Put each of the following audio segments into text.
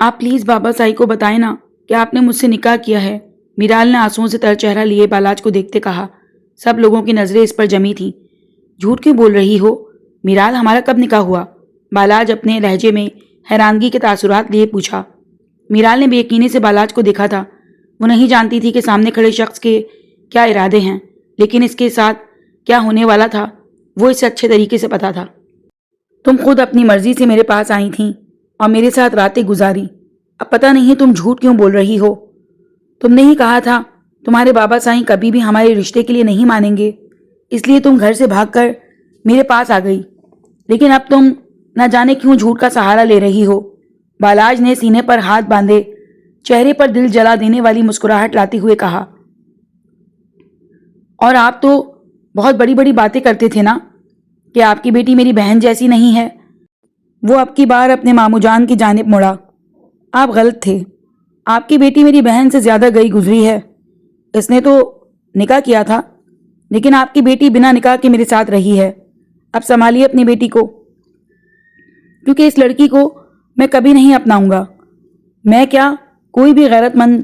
آپ پلیز بابا سائی کو بتائیں نا کہ آپ نے مجھ سے نکاح کیا ہے، میرال نے آنسوؤں سے تر چہرہ لیے بالاج کو دیکھتے کہا۔ سب لوگوں کی نظریں اس پر جمی تھیں۔ جھوٹ کیوں بول رہی ہو میرال، ہمارا کب نکاح ہوا؟ بالاج اپنے لہجے میں حیرانگی کے تاثرات لیے پوچھا۔ میرال نے بے یقینی سے بالاج کو دیکھا تھا۔ وہ نہیں جانتی تھی کہ سامنے کھڑے شخص کے کیا ارادے ہیں، لیکن اس کے ساتھ کیا ہونے والا تھا وہ اسے اچھے طریقے سے پتا تھا۔ تم خود اپنی مرضی سے میرے پاس آئی تھیں اور میرے ساتھ راتیں گزاری۔ اب پتہ نہیں تم جھوٹ کیوں بول رہی ہو؟ تم نے ہی کہا تھا تمہارے بابا سائیں کبھی بھی ہمارے رشتے کے لیے نہیں مانیں گے، اس لیے تم گھر سے بھاگ کر میرے پاس آ گئی، لیکن اب تم نہ جانے کیوں جھوٹ کا سہارا لے رہی ہو۔ بالاج نے سینے پر ہاتھ باندھے چہرے پر دل جلا دینے والی مسکراہٹ لاتے ہوئے کہا، اور آپ تو بہت بڑی بڑی باتیں کرتے تھے نا کہ آپ کی بیٹی میری بہن جیسی نہیں ہے۔ وہ اب کی بار اپنے ماموں جان کی جانب مڑا۔ آپ غلط تھے، آپ کی بیٹی میری بہن سے زیادہ گئی گزری ہے۔ اس نے تو نکاح کیا تھا، لیکن آپ کی بیٹی بنا نکاح کے میرے ساتھ رہی ہے۔ اب سنبھالیے اپنی بیٹی کو، کیونکہ اس لڑکی کو میں کبھی نہیں اپناؤں گا۔ میں کیا، کوئی بھی غیرت مند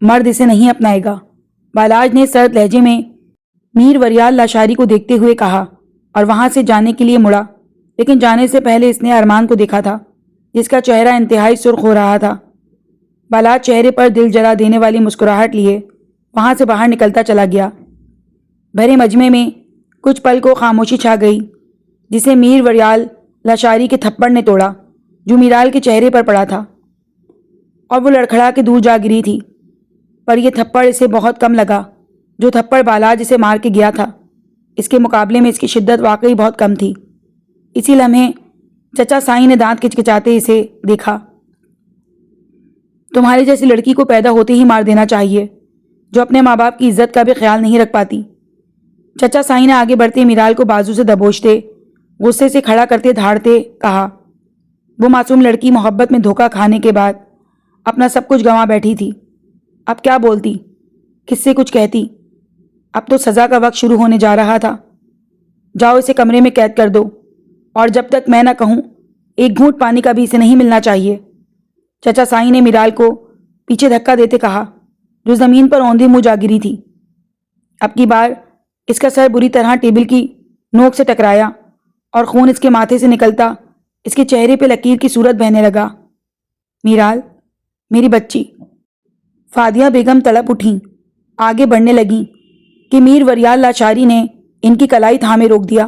مرد اسے نہیں اپنائے گا۔ بالاج نے سرد لہجے میں میر وریال لاشاری کو دیکھتے ہوئے کہا اور وہاں سے جانے کے لیے مڑا، لیکن جانے سے پہلے اس نے ارمان کو دیکھا تھا جس کا چہرہ انتہائی سرخ ہو رہا تھا۔ بالاج چہرے پر دل جلا دینے والی مسکراہٹ لیے وہاں سے باہر نکلتا چلا گیا۔ بھرے مجمع میں کچھ پل کو خاموشی چھا گئی، جسے میر وریال لاشاری کے تھپڑ نے توڑا جو میرال کے چہرے پر پڑا تھا، اور وہ لڑکھڑا کے دور جا گری تھی۔ پر یہ تھپڑ اسے بہت کم لگا جو تھپڑ بالاج اسے مار کے گیا تھا، اس کے مقابلے میں اس کی شدت واقعی بہت کم تھی۔ اسی لمحے چچا سائیں نے دانت کچکچاتے اسے دیکھا۔ تمہاری جیسی لڑکی کو پیدا ہوتے ہی مار دینا چاہیے، جو اپنے ماں باپ کی عزت کا بھی خیال نہیں رکھ پاتی۔ چچا سائیں نے آگے بڑھتے میرال کو بازو سے دبوچتے، غصے سے کھڑا کرتے دھاڑتے کہا، وہ معصوم لڑکی محبت میں دھوکہ کھانے کے بعد اپنا سب کچھ گنوا بیٹھی تھی۔ اب کیا بولتی، کس سے کچھ کہتی؟ اب تو سزا کا وقت شروع ہونے جا رہا تھا۔ جاؤ اسے کمرے میں قید کر دو، اور جب تک میں نہ کہوں ایک گھونٹ پانی کا بھی اسے نہیں ملنا چاہیے۔ چچا سائیں نے میرال کو پیچھے دھکا دیتے کہا، جو زمین پر اوندھی منہ جا گری تھی۔ اب کی بار اس کا سر بری طرح ٹیبل کی نوک سے ٹکرایا اور خون اس کے ماتھے سے نکلتا اس کے چہرے پہ لکیر کی صورت بہنے لگا۔ میرال، میری بچی۔ فادیہ بیگم تڑپ اٹھیں، آگے بڑھنے لگیں کہ میر وریال لاشاری نے ان کی کلائی تھامے روک دیا۔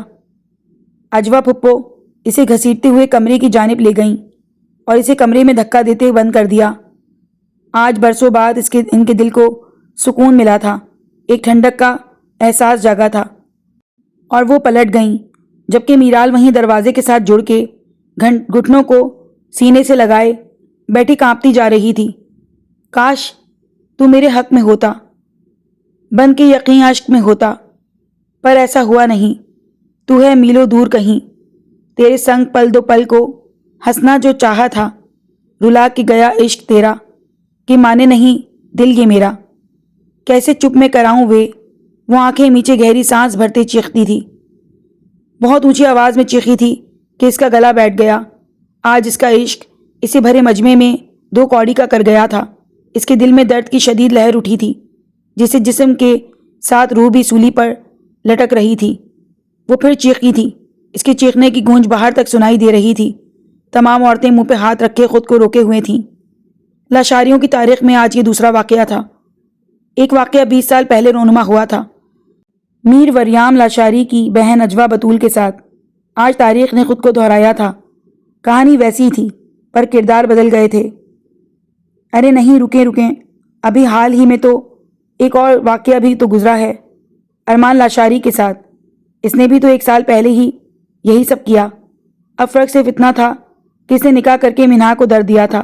اجوا پھپھو اسے گھسیٹتے ہوئے کمرے کی جانب لے گئیں اور اسے کمرے میں دھکا دیتے بند کر دیا۔ آج برسوں بعد ان کے دل کو سکون ملا تھا، ایک ٹھنڈک کا احساس جاگا تھا، اور وہ پلٹ گئیں جبکہ میرال وہیں دروازے کے ساتھ جڑ کے گھٹنوں کو سینے سے لگائے بیٹھی کانپتی جا رہی تھی۔ کاش تو میرے حق میں ہوتا، بن کے یقین عشق میں ہوتا، پر ایسا ہوا نہیں۔ تو ہے میلوں دور کہیں، تیرے سنگ پل دو پل کو ہنسنا جو چاہا تھا، رلا کے گیا عشق تیرا کہ مانے نہیں دل یہ میرا۔ کیسے چپ میں کراؤں وہ آنکھیں نیچے گہری سانس بھرتے چیختی تھی، بہت اونچی آواز میں چیخی تھی کہ اس کا گلا بیٹھ گیا۔ آج اس کا عشق اسے بھرے مجمع میں دو کوڑی کا کر گیا تھا۔ اس کے دل میں درد کی شدید لہر اٹھی تھی، جسے جسم کے ساتھ روح بھی سولی پر لٹک رہی تھی۔ وہ پھر چیخی تھی، اس کے چیخنے کی گونج باہر تک سنائی دے رہی تھی۔ تمام عورتیں منہ پہ ہاتھ رکھے خود کو روکے ہوئے تھیں۔ لاشاریوں کی تاریخ میں آج یہ دوسرا واقعہ تھا۔ ایک واقعہ 20 سال پہلے رونما ہوا تھا، میر وریام لاشاری کی بہن اجوا بطول کے ساتھ۔ آج تاریخ نے خود کو دہرایا تھا۔ کہانی ویسی تھی پر کردار بدل گئے تھے۔ ارے نہیں، رکیں، ابھی حال ہی میں تو ایک اور واقعہ بھی تو گزرا ہے، ارمان لاشاری کے ساتھ۔ اس نے بھی تو 1 سال پہلے ہی یہی سب کیا۔ اب فرق صرف اتنا تھا کہ اس نے نکاح کر کے منہا کو در دیا تھا،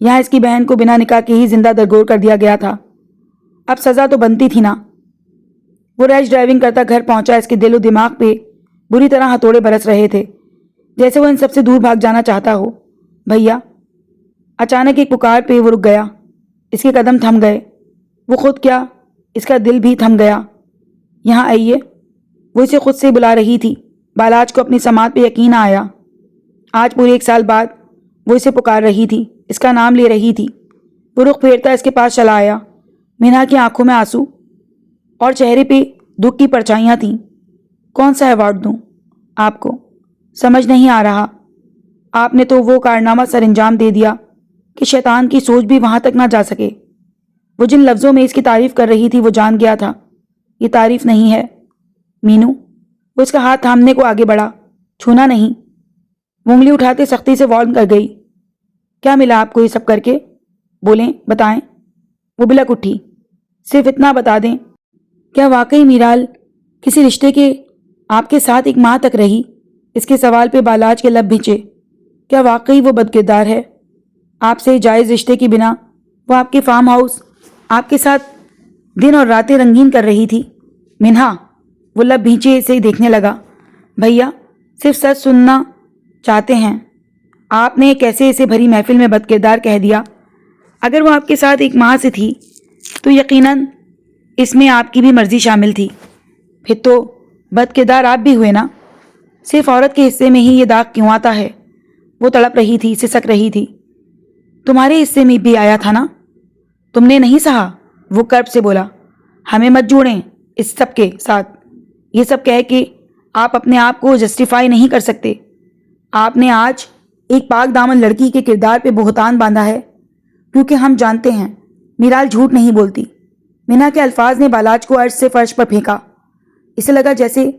یہاں اس کی بہن کو بنا نکاح کے ہی زندہ درگور کر دیا گیا تھا۔ اب سزا تو بنتی تھی نا۔ وہ ریش ڈرائیونگ کرتا گھر پہنچا، اس کے دل و دماغ پہ بری طرح ہتھوڑے برس رہے تھے، جیسے وہ ان سب سے دور بھاگ جانا چاہتا ہو۔ بھیا! اچانک ایک پکار پہ وہ رک گیا، اس کے قدم تھم گئے، وہ خود کیا اس کا دل بھی تھم گیا۔ یہاں آئیے، وہ اسے خود سے بلا رہی تھی۔ بالاج کو اپنی سماعت پہ یقین آیا، آج پورے 1 سال بعد وہ اسے پکار رہی تھی۔ اس کا نام لے رہی تھی۔ وہ رخ پھیرتا اس کے پاس چلا آیا۔ منہا کی آنکھوں میں آنسو اور چہرے پہ دکھ کی پرچھائیاں تھیں۔ کون سا ایوارڈ دوں آپ کو؟ سمجھ نہیں آ رہا۔ آپ نے تو وہ کارنامہ سر انجام دے دیا کہ شیطان کی سوچ بھی وہاں تک نہ جا سکے۔ وہ جن لفظوں میں اس کی تعریف کر رہی تھی وہ جان گیا تھا یہ تعریف نہیں ہے۔ مینو، وہ اس کا ہاتھ تھامنے کو آگے بڑھا۔ چھونا نہیں۔ وہ انگلی اٹھاتے سختی سے وارن کر گئی۔ کیا ملا آپ کو یہ سب کر کے؟ بولیں، بتائیں۔ وہ بلک اٹھی۔ صرف اتنا بتا دیں، کیا واقعی میرال کسی رشتے کے آپ کے ساتھ ایک ماہ تک رہی؟ اس کے سوال پہ بالاج کے لب بھنچے۔ کیا واقعی وہ بدکردار ہے؟ آپ سے جائز رشتے کی بنا وہ آپ کے فارم ہاؤس آپ کے ساتھ دن اور راتیں رنگین کر رہی تھی؟ منہا، وہ لب بھینچے سے دیکھنے لگا۔ بھیا صرف سچ سننا چاہتے ہیں۔ آپ نے کیسے اسے بھری محفل میں بدکردار کہہ دیا؟ اگر وہ آپ کے ساتھ ایک ماہ سے تھی تو یقیناً اس میں آپ کی بھی مرضی شامل تھی۔ پھر تو بدکردار آپ بھی ہوئے نا؟ صرف عورت کے حصے میں ہی یہ داغ کیوں آتا ہے؟ وہ تڑپ رہی تھی، سسک رہی تھی۔ تمہارے حصے میں بھی آیا تھا نا؟ تم نے نہیں سہا؟ وہ کرب سے بولا۔ ہمیں مت جوڑیں اس سب کے ساتھ۔ یہ سب کہہ کے آپ اپنے آپ کو جسٹیفائی نہیں کر سکتے۔ آپ نے آج ایک پاک دامن لڑکی کے کردار پہ بہتان باندھا ہے، کیونکہ ہم جانتے ہیں میرال جھوٹ نہیں بولتی۔ منہا کے الفاظ نے بالاج کو عرش سے فرش پر پھینکا۔ اسے لگا جیسے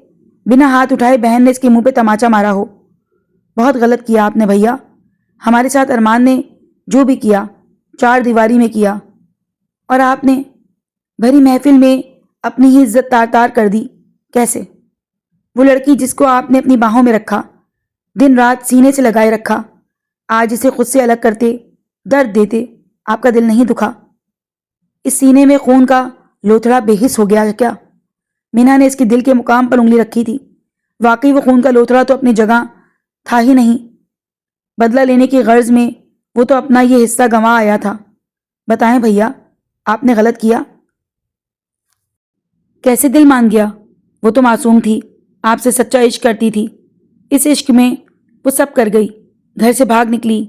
بنا ہاتھ اٹھائے بہن نے اس کے منہ پہ تماچا مارا ہو۔ بہت غلط کیا آپ نے بھیا۔ ہمارے ساتھ ارمان نے جو بھی کیا چار دیواری میں کیا، اور آپ نے بھری محفل میں اپنی ہی عزت تار تار کر دی۔ کیسے؟ وہ لڑکی جس کو آپ نے اپنی باہوں میں رکھا، دن رات سینے سے لگائے رکھا، آج اسے خود سے الگ کرتے، درد دیتے آپ کا دل نہیں دکھا؟ اس سینے میں خون کا لوتھڑا بے حس ہو گیا ہے کیا؟ مینا نے اس کے دل کے مقام پر انگلی رکھی تھی۔ واقعی وہ خون کا لوتھڑا تو اپنی جگہ تھا ہی نہیں۔ بدلہ لینے کی غرض میں وہ تو اپنا یہ حصہ گنوا آیا تھا۔ بتائیں بھیا، آپ نے غلط کیا؟ کیسے دل مان گیا؟ وہ تو معصوم تھی، آپ سے سچا عشق کرتی تھی۔ اس عشق میں وہ سب کر گئی، گھر سے بھاگ نکلی،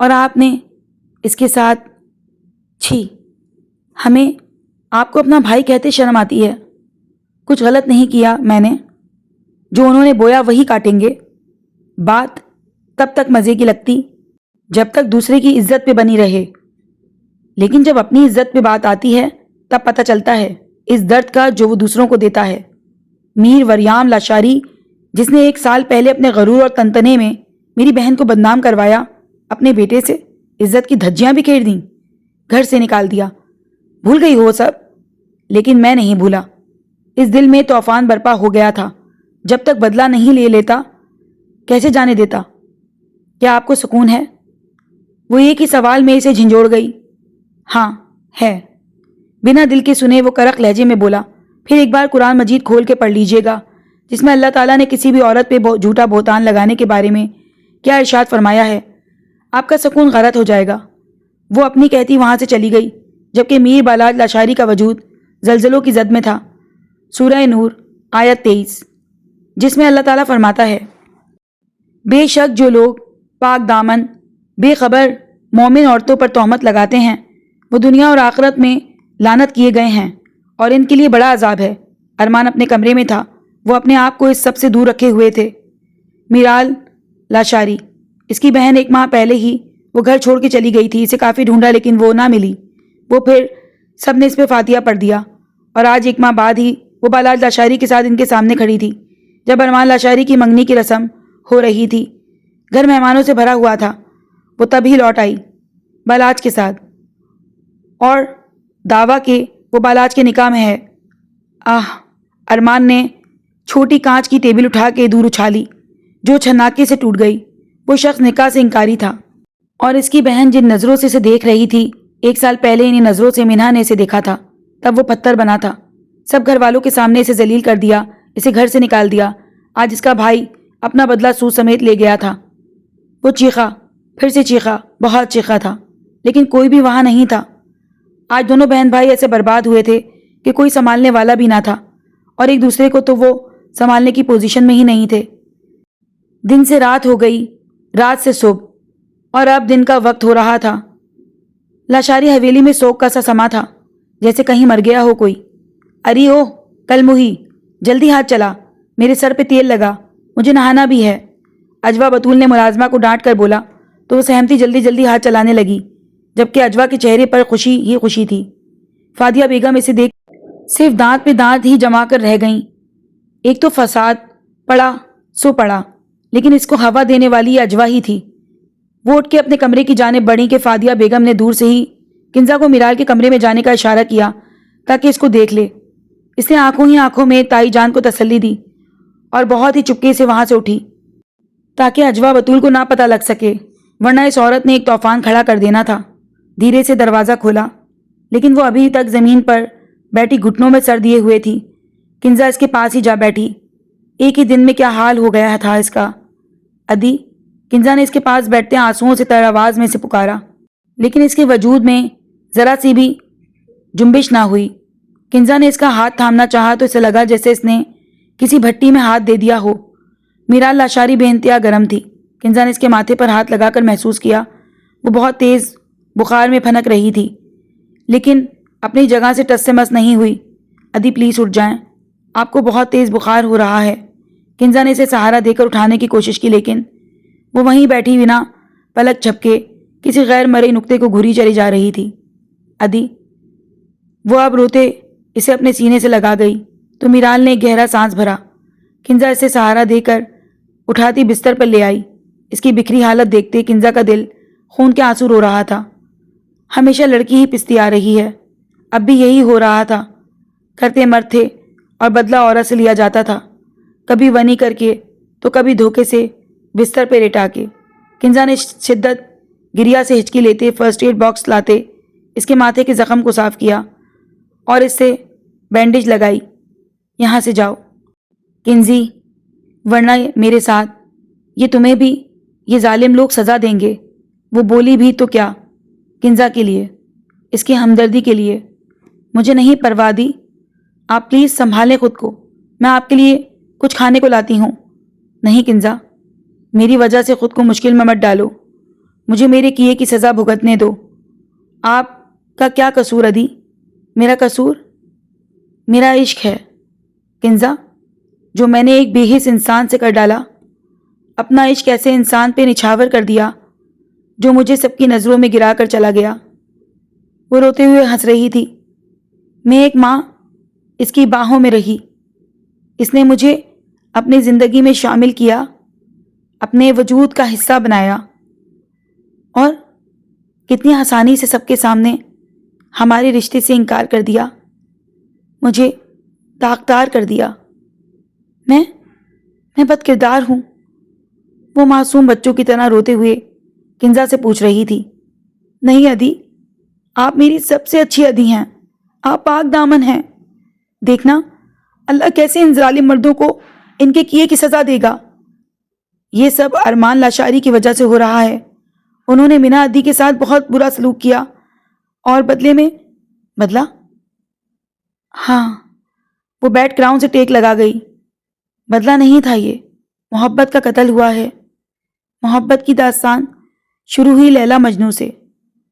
اور آپ نے اس کے ساتھ۔ چھی، ہمیں آپ کو اپنا بھائی کہتے شرم آتی ہے۔ کچھ غلط نہیں کیا میں نے۔ جو انہوں نے بویا وہی کاٹیں گے۔ بات تب تک مزے کی لگتی جب تک دوسرے کی عزت پہ بنی رہے، لیکن جب اپنی عزت پہ بات آتی ہے تب پتہ چلتا ہے اس درد کا جو وہ دوسروں کو دیتا ہے۔ میر وریام لاشاری، جس نے 1 سال پہلے اپنے غرور اور تنتنے میں میری بہن کو بدنام کروایا، اپنے بیٹے سے عزت کی دھجیاں بکھیر دیں، گھر سے نکال دیا۔ بھول گئی ہو سب؟ لیکن میں نہیں بھولا۔ اس دل میں طوفان برپا ہو گیا تھا۔ جب تک بدلہ نہیں لے لیتا کیسے جانے دیتا؟ کیا آپ کو سکون ہے؟ وہ ایک ہی سوال میں اسے جھنجھوڑ گئی۔ ہاں ہے، بنا دل کے سنے وہ کرخ لہجے میں بولا۔ پھر ایک بار قرآن مجید کھول کے پڑھ لیجئے گا، جس میں اللہ تعالیٰ نے کسی بھی عورت پہ جھوٹا بہتان لگانے کے بارے میں کیا ارشاد فرمایا ہے۔ آپ کا سکون غلط ہو جائے گا۔ وہ اپنی کہتی وہاں سے چلی گئی، جبکہ میر بالاج لاشاری کا وجود زلزلوں کی زد میں تھا۔ سورہ نور آیت 23، جس میں اللہ تعالیٰ فرماتا ہے، بے شک جو لوگ پاک دامن بے خبر مومن عورتوں پر تہمت لگاتے ہیں وہ دنیا اور آخرت میں لعنت کیے گئے ہیں، اور ان کے لیے بڑا عذاب ہے۔ ارمان اپنے کمرے میں تھا، وہ اپنے آپ کو اس سب سے دور رکھے ہوئے تھے۔ میرال لاشاری، اس کی بہن 1 ماہ پہلے ہی وہ گھر چھوڑ کے چلی گئی تھی۔ اسے کافی ڈھونڈا لیکن وہ نہ ملی۔ وہ پھر سب نے اس پہ فاتحہ پڑھ دیا، اور آج 1 ماہ بعد ہی وہ بالاج لاشاری کے ساتھ ان کے سامنے کھڑی تھی، جب ارمان لاشاری کی منگنی کی رسم ہو رہی تھی۔ گھر مہمانوں سے بھرا ہوا تھا۔ وہ تب ہی لوٹ آئی بالاج کے ساتھ، اور دعویٰ کہ وہ بالاج کے نکاح میں ہے۔ ارمان نے چھوٹی کانچ کی ٹیبل اٹھا کے دور اچھالی، جو چھناکے سے ٹوٹ گئی۔ وہ شخص نکاح سے انکاری تھا، اور اس کی بہن جن نظروں سے اسے دیکھ رہی تھی، 1 سال پہلے انہیں نظروں سے منہا نے اسے دیکھا تھا۔ تب وہ پتھر بنا تھا، سب گھر والوں کے سامنے اسے ذلیل کر دیا، اسے گھر سے نکال دیا۔ آج اس کا بھائی اپنا بدلہ سود سمیت لے گیا تھا۔ وہ چیخا، پھر سے چیخا، بہت چیخا تھا، لیکن کوئی بھی وہاں نہیں تھا۔ آج دونوں بہن بھائی ایسے برباد ہوئے تھے کہ کوئی سنبھالنے والا بھی نہ تھا، اور ایک دوسرے کو تو وہ سنبھالنے کی پوزیشن میں ہی نہیں تھے۔ دن سے رات ہو گئی، رات سے صبح، اور اب دن کا وقت ہو رہا تھا۔ لاشاری حویلی میں سوگ کا سا سما تھا، جیسے کہیں مر گیا ہو کوئی۔ اری او کل مہی، جلدی ہاتھ چلا، میرے سر پہ تیل لگا، مجھے نہانا بھی ہے۔ اجوا بطول نے ملازمہ کو ڈانٹ کر بولا تو وہ سہمتی جلدی جلدی ہاتھ چلانے لگی، جبکہ اجوا کے چہرے پر خوشی ہی خوشی تھی۔ فادیہ بیگم اسے دیکھ صرف دانت پہ دانت ہی جما کر رہ گئیں۔ ایک تو فساد پڑا سو پڑا، لیکن اس کو ہوا دینے والی اجوا ہی تھی۔ وہ اٹھ کے اپنے کمرے کی جانب بڑھی کہ فادیہ بیگم نے دور سے ہی کنزا کو میرال کے کمرے میں جانے کا اشارہ کیا تاکہ اس کو دیکھ لے۔ اس نے آنکھوں ہی آنکھوں میں تائی جان کو تسلی دی اور بہت ہی چپکے سے وہاں سے اٹھی تاکہ اجوا بطول کو نہ پتہ لگ سکے، ورنہ اس عورت نے ایک طوفان کھڑا کر دینا تھا۔ دھیرے سے دروازہ کھولا، لیکن وہ ابھی تک زمین پر بیٹھی گھٹنوں میں سر دیے ہوئے تھی۔ کنزا اس کے پاس ہی جا بیٹھی۔ ایک ہی دن میں کیا حال ہو گیا تھا اس کا۔ ادی، کنزا نے اس کے پاس بیٹھتے آنسوؤں سے تر آواز میں سے پکارا، لیکن اس کے وجود میں ذرا سی بھی جنبش نہ ہوئی۔ کنزا نے اس کا ہاتھ تھامنا چاہا تو اسے لگا جیسے اس نے کسی بھٹی میں ہاتھ دے دیا ہو۔ میرال لاشاری بے انتہا گرم تھی۔ کنزا نے اس کے ماتھے پر ہاتھ لگا کر محسوس کیا وہ بہت تیز بخار میں پھنک رہی تھی، لیکن اپنی جگہ سے ٹس سے مس نہیں ہوئی۔ ادی پلیز اٹھ جائیں، آپ کو بہت تیز بخار ہو رہا ہے۔ کنزا نے اسے سہارا دے کر اٹھانے کی کوشش کی، لیکن وہ وہیں بیٹھی بنا پلک جھپکے کسی غیر مرئی نقطے کو گھوری چلی جا رہی تھی۔ ادی، وہ اب روتے اسے اپنے سینے سے لگا گئی تو میرال نے ایک گہرا سانس بھرا۔ کنزا اسے سہارا دے کر اٹھاتی بستر پر لے آئی۔ اس کی بکھری حالت دیکھتے کنزا کا دل خون کے آنسو رو رہا تھا۔ ہمیشہ لڑکی ہی پستی آ رہی ہے، اب بھی یہی ہو رہا تھا۔ کرتے مرد تھے اور بدلہ عورت سے لیا جاتا تھا، کبھی ونی کر کے تو کبھی دھوکے سے بستر پہ لٹا کے۔ کنزا نے شدت گریا سے ہچکی لیتے فرسٹ ایڈ باکس لاتے اس کے ماتھے کے زخم کو صاف کیا اور اس سے بینڈیج لگائی۔ یہاں سے جاؤ کنزی، ورنہ میرے ساتھ یہ تمہیں بھی یہ ظالم لوگ سزا دیں گے۔ وہ بولی بھی تو کیا، کنزا کے لیے، اس کی ہمدردی کے لیے۔ مجھے نہیں پرواہ دی، آپ پلیز سنبھالیں خود کو، میں آپ کے لیے کچھ کھانے کو لاتی ہوں۔ نہیں کنزا، میری وجہ سے خود کو مشکل میں مت ڈالو، مجھے میرے کیے کی سزا بھگتنے دو۔ آپ کا کیا قصور ادی؟ میرا قصور میرا عشق ہے کنزا، جو میں نے ایک بے حس انسان سے کر ڈالا۔ اپنا عشق ایسے انسان پہ نچھاور کر دیا جو مجھے سب کی نظروں میں گرا کر چلا گیا۔ وہ روتے ہوئے ہنس رہی تھی۔ میں ایک ماں اس کی باہوں میں رہی، اس نے مجھے اپنی زندگی میں شامل کیا، اپنے وجود کا حصہ بنایا، اور کتنی آسانی سے سب کے سامنے ہمارے رشتے سے انکار کر دیا، مجھے داغدار کر دیا۔ میں بد کردار ہوں؟ وہ معصوم بچوں کی طرح روتے ہوئے کنزا سے پوچھ رہی تھی۔ نہیں ادی، آپ میری سب سے اچھی ادی ہیں، آپ پاک دامن ہیں۔ دیکھنا اللہ کیسے ان ظالم مردوں کو ان کے کیے کی سزا دے گا۔ یہ سب ارمان لاشاری کی وجہ سے ہو رہا ہے۔ انہوں نے مینا ادی کے ساتھ بہت برا سلوک کیا اور بدلے میں بدلہ؟ ہاں، وہ بیٹ گراؤنڈ سے ٹیک لگا گئی۔ بدلہ نہیں تھا، یہ محبت کا قتل ہوا ہے۔ محبت کی داستان شروع ہوئی لیلا مجنوں سے۔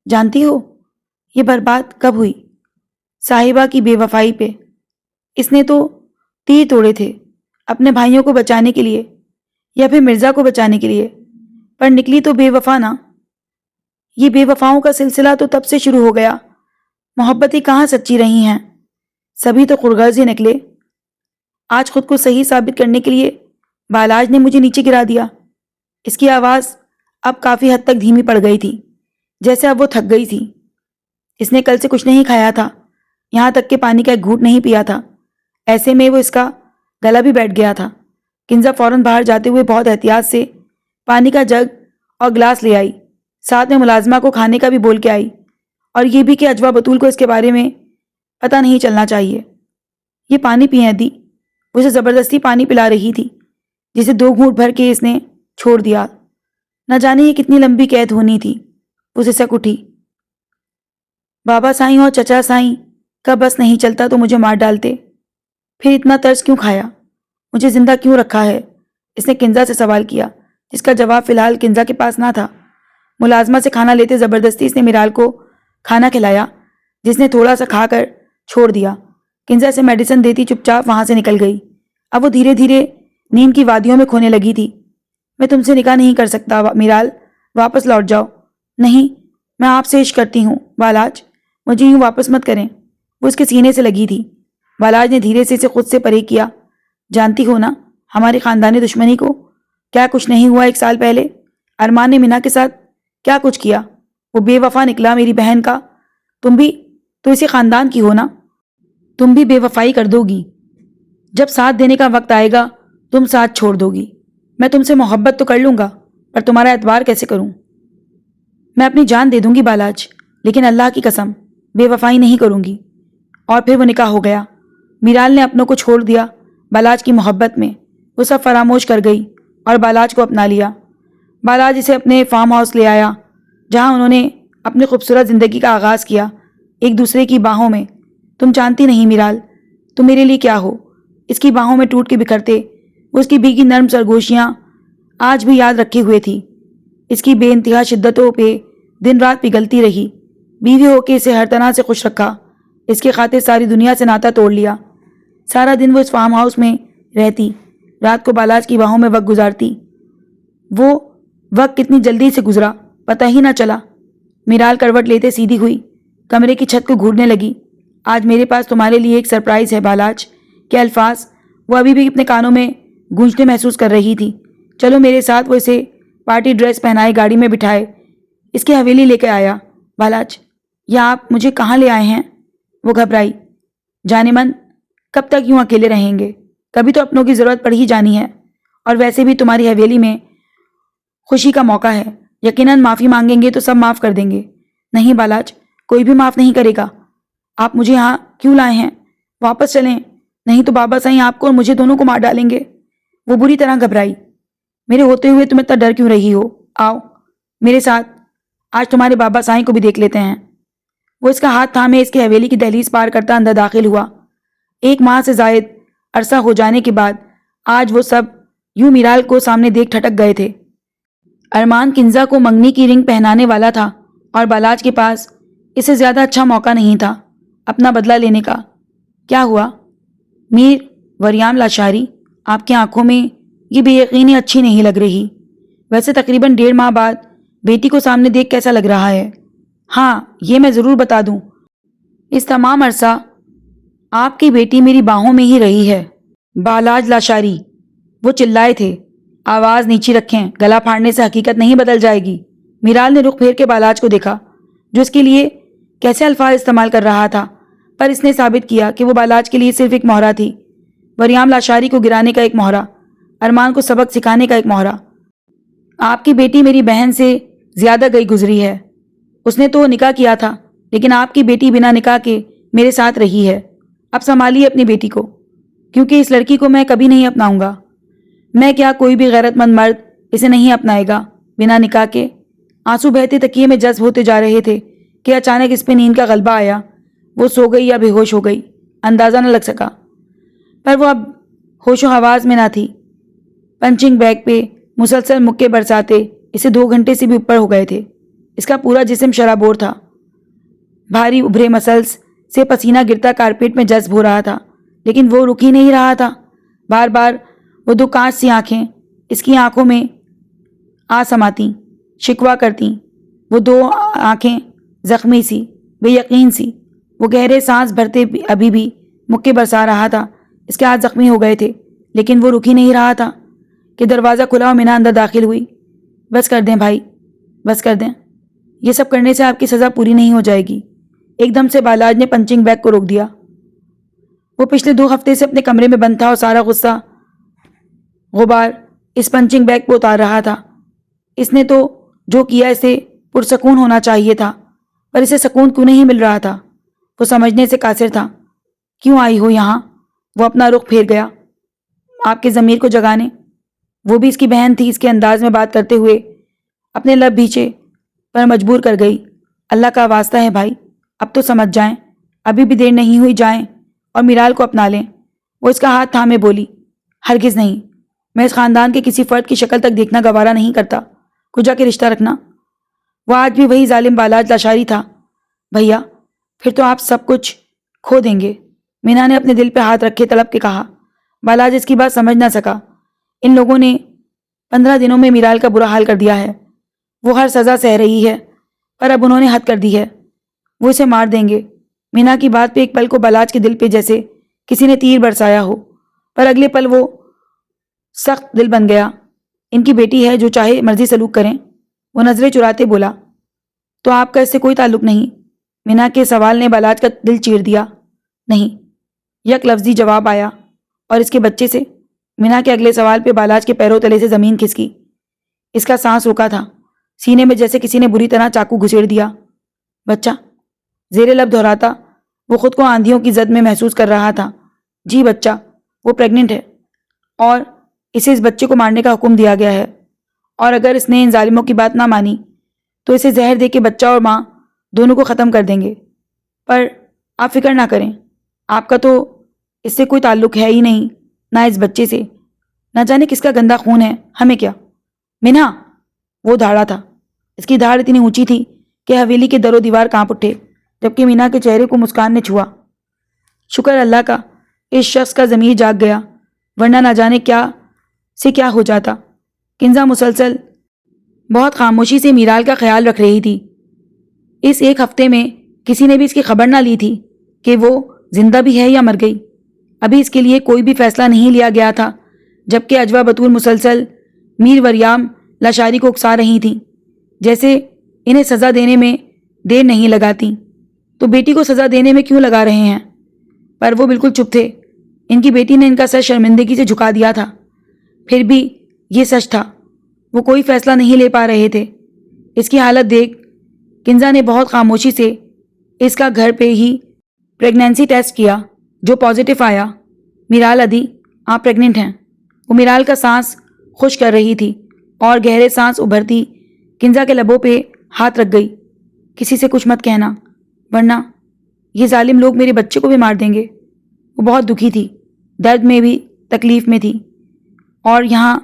جانتی ہو یہ برباد کب ہوئی؟ صاحبہ کی بے وفائی پہ۔ اس نے تو تیر توڑے تھے اپنے بھائیوں کو بچانے کے لیے یا پھر مرزا کو بچانے کے لیے، پر نکلی تو بے وفا نہ۔ یہ بے وفاؤں کا سلسلہ تو تب سے شروع ہو گیا۔ محبتیں کہاں سچی رہی ہیں، سبھی تو خرغرض ہی نکلے۔ آج خود کو صحیح ثابت کرنے کے لیے بالاج نے مجھے نیچے گرا دیا۔ اس کی آواز اب کافی حد تک دھیمی پڑ گئی تھی، جیسے اب وہ تھک گئی تھی۔ اس نے کل سے کچھ نہیں کھایا تھا، یہاں تک کہ پانی کا ایک گھونٹ نہیں پیا تھا۔ ایسے میں وہ اس کا گلا بھی بیٹھ گیا تھا۔ کنزا فوراً باہر جاتے ہوئے بہت احتیاط سے پانی کا جگ اور گلاس لے آئی، ساتھ میں ملازمہ کو کھانے کا بھی بول کے آئی، اور یہ بھی کہ اجوا بطول کو اس کے بارے میں پتہ نہیں چلنا چاہیے۔ یہ پانی پئیں ادی، وہ اسے زبردستی پانی پلا رہی تھی، جسے 2 گھونٹ بھر کے اس نے چھوڑ دیا۔ نہ جانے یہ کتنی لمبی قید ہونی تھی۔ وہ سسک اٹھی۔ بابا سائیں اور چچا سائیں کا بس نہیں چلتا تو مجھے مار ڈالتے، پھر اتنا ترس کیوں کھایا، مجھے زندہ کیوں رکھا ہے؟ اس نے کنزا سے سوال کیا، جس کا جواب فی الحال کنزا کے پاس نہ تھا۔ ملازمہ سے کھانا لیتے زبردستی اس نے میرال کو کھانا کھلایا، جس نے تھوڑا سا کھا کر چھوڑ دیا۔ کنزا سے میڈیسن دیتی چپ چاپ وہاں سے نکل گئی۔ اب وہ دھیرے دھیرے نیند کی وادیوں میں کھونے لگی تھی۔ میں تم سے نکاح نہیں کر سکتا میرال، واپس لوٹ جاؤ۔ نہیں، میں آپ سے عشق کرتی ہوں بالاج، مجھے یوں واپس مت کریں۔ وہ اس کے سینے سے لگی تھی۔ بالاج نے دھیرے سے اسے خود سے پرے کیا۔ جانتی ہو نا ہماری خاندانی دشمنی کو؟ کیا کچھ نہیں ہوا 1 سال پہلے؟ ارمان نے مینا کے ساتھ کیا کچھ کیا؟ وہ بے وفا نکلا میری بہن کا۔ تم بھی تو اسی خاندان کی ہو نا، تم بھی بے وفائی کر دو گی۔ جب ساتھ دینے کا وقت آئے گا تم ساتھ چھوڑ دو گی۔ میں تم سے محبت تو کر لوں گا، پر تمہارا اعتبار کیسے کروں؟ میں اپنی جان دے دوں گی بالاج، لیکن اللہ کی قسم بے وفائی نہیں کروں گی۔ اور پھر وہ نکاح ہو گیا۔ میرال نے اپنوں کو چھوڑ دیا بالاج کی محبت میں۔ وہ سب فراموش کر گئی اور بالاج کو اپنا لیا۔ بالاج اسے اپنے فارم ہاؤس لے آیا، جہاں انہوں نے اپنی خوبصورت زندگی کا آغاز کیا، ایک دوسرے کی باہوں میں۔ تم جانتی نہیں میرال تم میرے لیے کیا ہو۔ اس کی باہوں میں ٹوٹ کے بکھرتے وہ اس کی بھیگی نرم سرگوشیاں آج بھی یاد رکھے ہوئے تھی۔ اس کی بے انتہا شدتوں پہ دن رات پگھلتی رہی۔ بیوی ہو کے اسے ہر طرح سے خوش رکھا، اس کے خاطر ساری دنیا سے ناتا توڑ لیا۔ سارا دن وہ اس فارم ہاؤس میں رہتی، رات کو بالاج کی باہوں میں وقت گزارتی۔ وہ وقت کتنی جلدی سے گزرا پتہ ہی نہ چلا۔ میرال کروٹ لیتے سیدھی ہوئی، کمرے کی چھت کو گھورنے لگی۔ آج میرے پاس تمہارے لیے ایک سرپرائز ہے بالاج کے الفاظ وہ ابھی بھی اپنے کانوں میں گونجتے محسوس کر رہی تھی۔ چلو میرے ساتھ۔ وہ اسے پارٹی ڈریس پہنائے گاڑی میں بٹھائے اس کی حویلی لے کے آیا۔ بالاج یا آپ مجھے کہاں لے آئے ہیں؟ وہ گھبرائی۔ جانے من کب تک یوں اکیلے رہیں گے؟ کبھی تو اپنوں کی ضرورت پڑ ہی جانی ہے، اور ویسے بھی تمہاری حویلی میں خوشی کا موقع ہے، یقیناً معافی مانگیں گے تو سب معاف کر دیں گے۔ نہیں بالاج، کوئی بھی معاف نہیں کرے گا۔ آپ مجھے یہاں کیوں لائے ہیں؟ واپس چلیں، نہیں تو بابا سائیں آپ کو اور مجھے دونوں کو مار ڈالیں گے۔ وہ بری طرح گھبرائی۔ میرے ہوتے ہوئے تم اتنا ڈر کیوں رہی ہو؟ آؤ میرے ساتھ، آج تمہارے بابا سائیں کو بھی دیکھ لیتے ہیں۔ وہ اس کا ہاتھ تھامے اس کی حویلی کی دہلیز پار کرتا اندر داخل ہوا۔ 1 ماہ سے زائد عرصہ ہو جانے کے بعد آج وہ سب یوں میرال کو سامنے دیکھ ٹھٹک گئے تھے۔ ارمان کنزا کو منگنی کی رنگ پہنانے والا تھا، اور بالاج کے پاس اس سے زیادہ اچھا موقع نہیں تھا اپنا بدلہ لینے کا۔ کیا ہوا میر وریام لاشاری؟ آپ کی آنکھوں میں یہ بے یقینی اچھی نہیں لگ رہی۔ ویسے تقریباً 1.5 ماہ بعد بیٹی کو سامنے دیکھ کیسا لگ رہا ہے؟ ہاں یہ میں ضرور بتا دوں، اس تمام عرصہ آپ کی بیٹی میری باہوں میں ہی رہی ہے۔ بالاج لاشاری، وہ چلائے تھے۔ آواز نیچی رکھیں، گلا پھاڑنے سے حقیقت نہیں بدل جائے گی۔ میرال نے رخ پھیر کے بالاج کو دیکھا، جو اس کے لیے کیسے الفاظ استعمال کر رہا تھا، پر اس نے ثابت کیا کہ وہ بالاج کے لیے صرف ایک مہرہ تھی، وریام لاشاری کو گرانے کا ایک مہرہ، ارمان کو سبق سکھانے کا ایک مہرہ۔ آپ کی بیٹی میری بہن سے زیادہ گئی گزری ہے۔ اس نے تو نکاح کیا تھا، لیکن آپ کی بیٹی بنا نکاح کے میرے ساتھ رہی ہے۔ اب سنبھالیے اپنی بیٹی کو، کیونکہ اس لڑکی کو میں کبھی نہیں اپناؤں گا۔ میں کیا کوئی بھی غیرت مند مرد اسے نہیں اپنائے گا بنا نکاح کے۔ آنسو بہتے تکیے میں جذب ہوتے جا رہے تھے کہ اچانک اس پہ نیند کا غلبہ آیا۔ وہ سو گئی یا بے ہوش ہو گئی اندازہ نہ لگ سکا، پر وہ اب ہوش و حواس میں نہ تھی۔ پنچنگ بیگ پہ مسلسل مکے برساتے اسے 2 گھنٹے سے بھی اوپر ہو گئے تھے۔ اس کا پورا جسم شرابور تھا، بھاری ابھرے مسلس سے پسینہ گرتا کارپیٹ میں جذب ہو رہا تھا، لیکن وہ رک ہی نہیں رہا تھا۔ بار بار وہ 2 کانچ سی آنکھیں اس کی آنکھوں میں آ سماتیں، شکوہ کرتیں۔ وہ 2 آنکھیں زخمی سی، بے یقین سی۔ وہ گہرے سانس بھرتے ابھی بھی مکے برسا رہا تھا۔ اس کے ہاتھ زخمی ہو گئے تھے، لیکن وہ رک ہی نہیں رہا تھا کہ دروازہ کھلا اور مینا اندر داخل ہوئی۔ بس کر دیں بھائی، بس کر دیں، یہ سب کرنے سے آپ کی سزا پوری نہیں ہو جائے گی۔ ایک دم سے بالاج نے پنچنگ بیگ کو روک دیا۔ وہ پچھلے 2 ہفتے سے اپنے کمرے میں بند تھا اور سارا غصہ غبار اس پنچنگ بیگ پہ اتار رہا تھا۔ اس نے تو جو کیا اسے پرسکون ہونا چاہیے تھا، پر اسے سکون کیوں نہیں مل رہا تھا؟ وہ سمجھنے سے قاصر تھا۔ کیوں آئی ہو یہاں؟ وہ اپنا رخ پھیر گیا آپ کے ضمیر کو جگانے۔ وہ بھی اس کی بہن تھی، اس کے انداز میں بات کرتے ہوئے اپنے لب بھیچے پر مجبور کر گئی۔ اللہ کا واسطہ ہے بھائی، اب تو سمجھ جائیں، ابھی بھی دیر نہیں ہوئی، جائیں اور میرال کو اپنا لیں۔ وہ اس کا ہاتھ تھامے بولی، ہرگز نہیں، میں اس خاندان کے کسی فرد کی شکل تک دیکھنا گوارا نہیں کرتا، کجا کے رشتہ رکھنا۔ وہ آج بھی وہی ظالم بالاج لاشاری تھا۔ بھیا پھر تو آپ سب کچھ کھو دیں گے، مینا نے اپنے دل پہ ہاتھ رکھے تڑپ کے کہا۔ بالاج اس کی بات سمجھ نہ سکا۔ ان لوگوں نے 15 دنوں میں میرال کا برا حال کر دیا ہے۔ وہ ہر سزا سہ رہی ہے، پر اب انہوں نے حد کر دی ہے، وہ اسے مار دیں گے۔ مینا کی بات پہ ایک پل کو بالاج کے دل پہ جیسے کسی نے تیر برسایا ہو، پر اگلے پل وہ سخت دل بن گیا۔ ان کی بیٹی ہے، جو چاہے مرضی سلوک کریں۔ وہ نظریں چراتے بولا، تو آپ کا اس سے کوئی تعلق نہیں؟ مینا کے سوال نے بالاج کا دل چیر دیا۔ نہیں، یک لفظی جواب آیا۔ اور اس کے بچے سے؟ مینا کے اگلے سوال پہ بالاج کے پیروں تلے سے زمین کھسکی۔ اس کا سانس رکا تھا، سینے میں جیسے کسی نے بری طرح چاقو گھسیڑ دیا۔ بچہ؟ زیر لب دہراتا وہ خود کو آندھیوں کی زد میں محسوس کر رہا تھا۔ جی بچہ، وہ پریگننٹ ہے، اور اسے اس بچے کو مارنے کا حکم دیا گیا ہے، اور اگر اس نے ان ظالموں کی بات نہ مانی تو اسے زہر دے کے بچہ اور ماں دونوں کو ختم کر دیں گے۔ پر آپ فکر نہ کریں، آپ کا تو اس سے کوئی تعلق ہے ہی نہیں، نہ اس بچے سے۔ نہ جانے کس کا گندا خون ہے، ہمیں کیا؟ مینا! وہ دھاڑا تھا۔ اس کی دھاڑ اتنی اونچی تھی کہ حویلی کے در و دیوار کانپ اٹھے، جبکہ مینا کے چہرے کو مسکان نے چھوا۔ شکر اللہ کا، اس شخص کا ضمیر جاگ گیا، ورنہ نہ جانے کیا سے کیا ہو جاتا۔ کنزا مسلسل بہت خاموشی سے میرال کا خیال رکھ رہی تھی۔ اس ایک ہفتے میں کسی نے بھی اس کی خبر نہ لی تھی کہ وہ زندہ بھی ہے یا مر گئی۔ ابھی اس کے لیے کوئی بھی فیصلہ نہیں لیا گیا تھا، جبکہ اجوا بطول مسلسل میر وریام لاشاری کو اکسا رہی تھیں، جیسے انہیں سزا دینے میں دیر نہیں لگاتی، تو بیٹی کو سزا دینے میں کیوں لگا رہے ہیں؟ پر وہ بالکل چپ تھے۔ ان کی بیٹی نے ان کا سر شرمندگی سے جھکا دیا تھا، پھر بھی یہ سچ تھا، وہ کوئی فیصلہ نہیں لے پا رہے تھے۔ اس کی حالت دیکھ کنزا نے بہت خاموشی سے اس کا گھر پہ ہی پریگنینسی ٹیسٹ کیا، جو پازیٹیو آیا۔ میرال ادی، آپ پریگننٹ ہیں۔ وہ میرال کا سانس خشک کر رہی تھی، اور گہرے سانس ابھرتی کنزا کے لبوں پہ ہاتھ رکھ گئی۔ کسی سے کچھ مت کہنا، ورنہ یہ ظالم لوگ میرے بچے کو بھی مار دیں گے۔ وہ بہت دکھی تھی، درد میں بھی تکلیف میں تھی، اور یہاں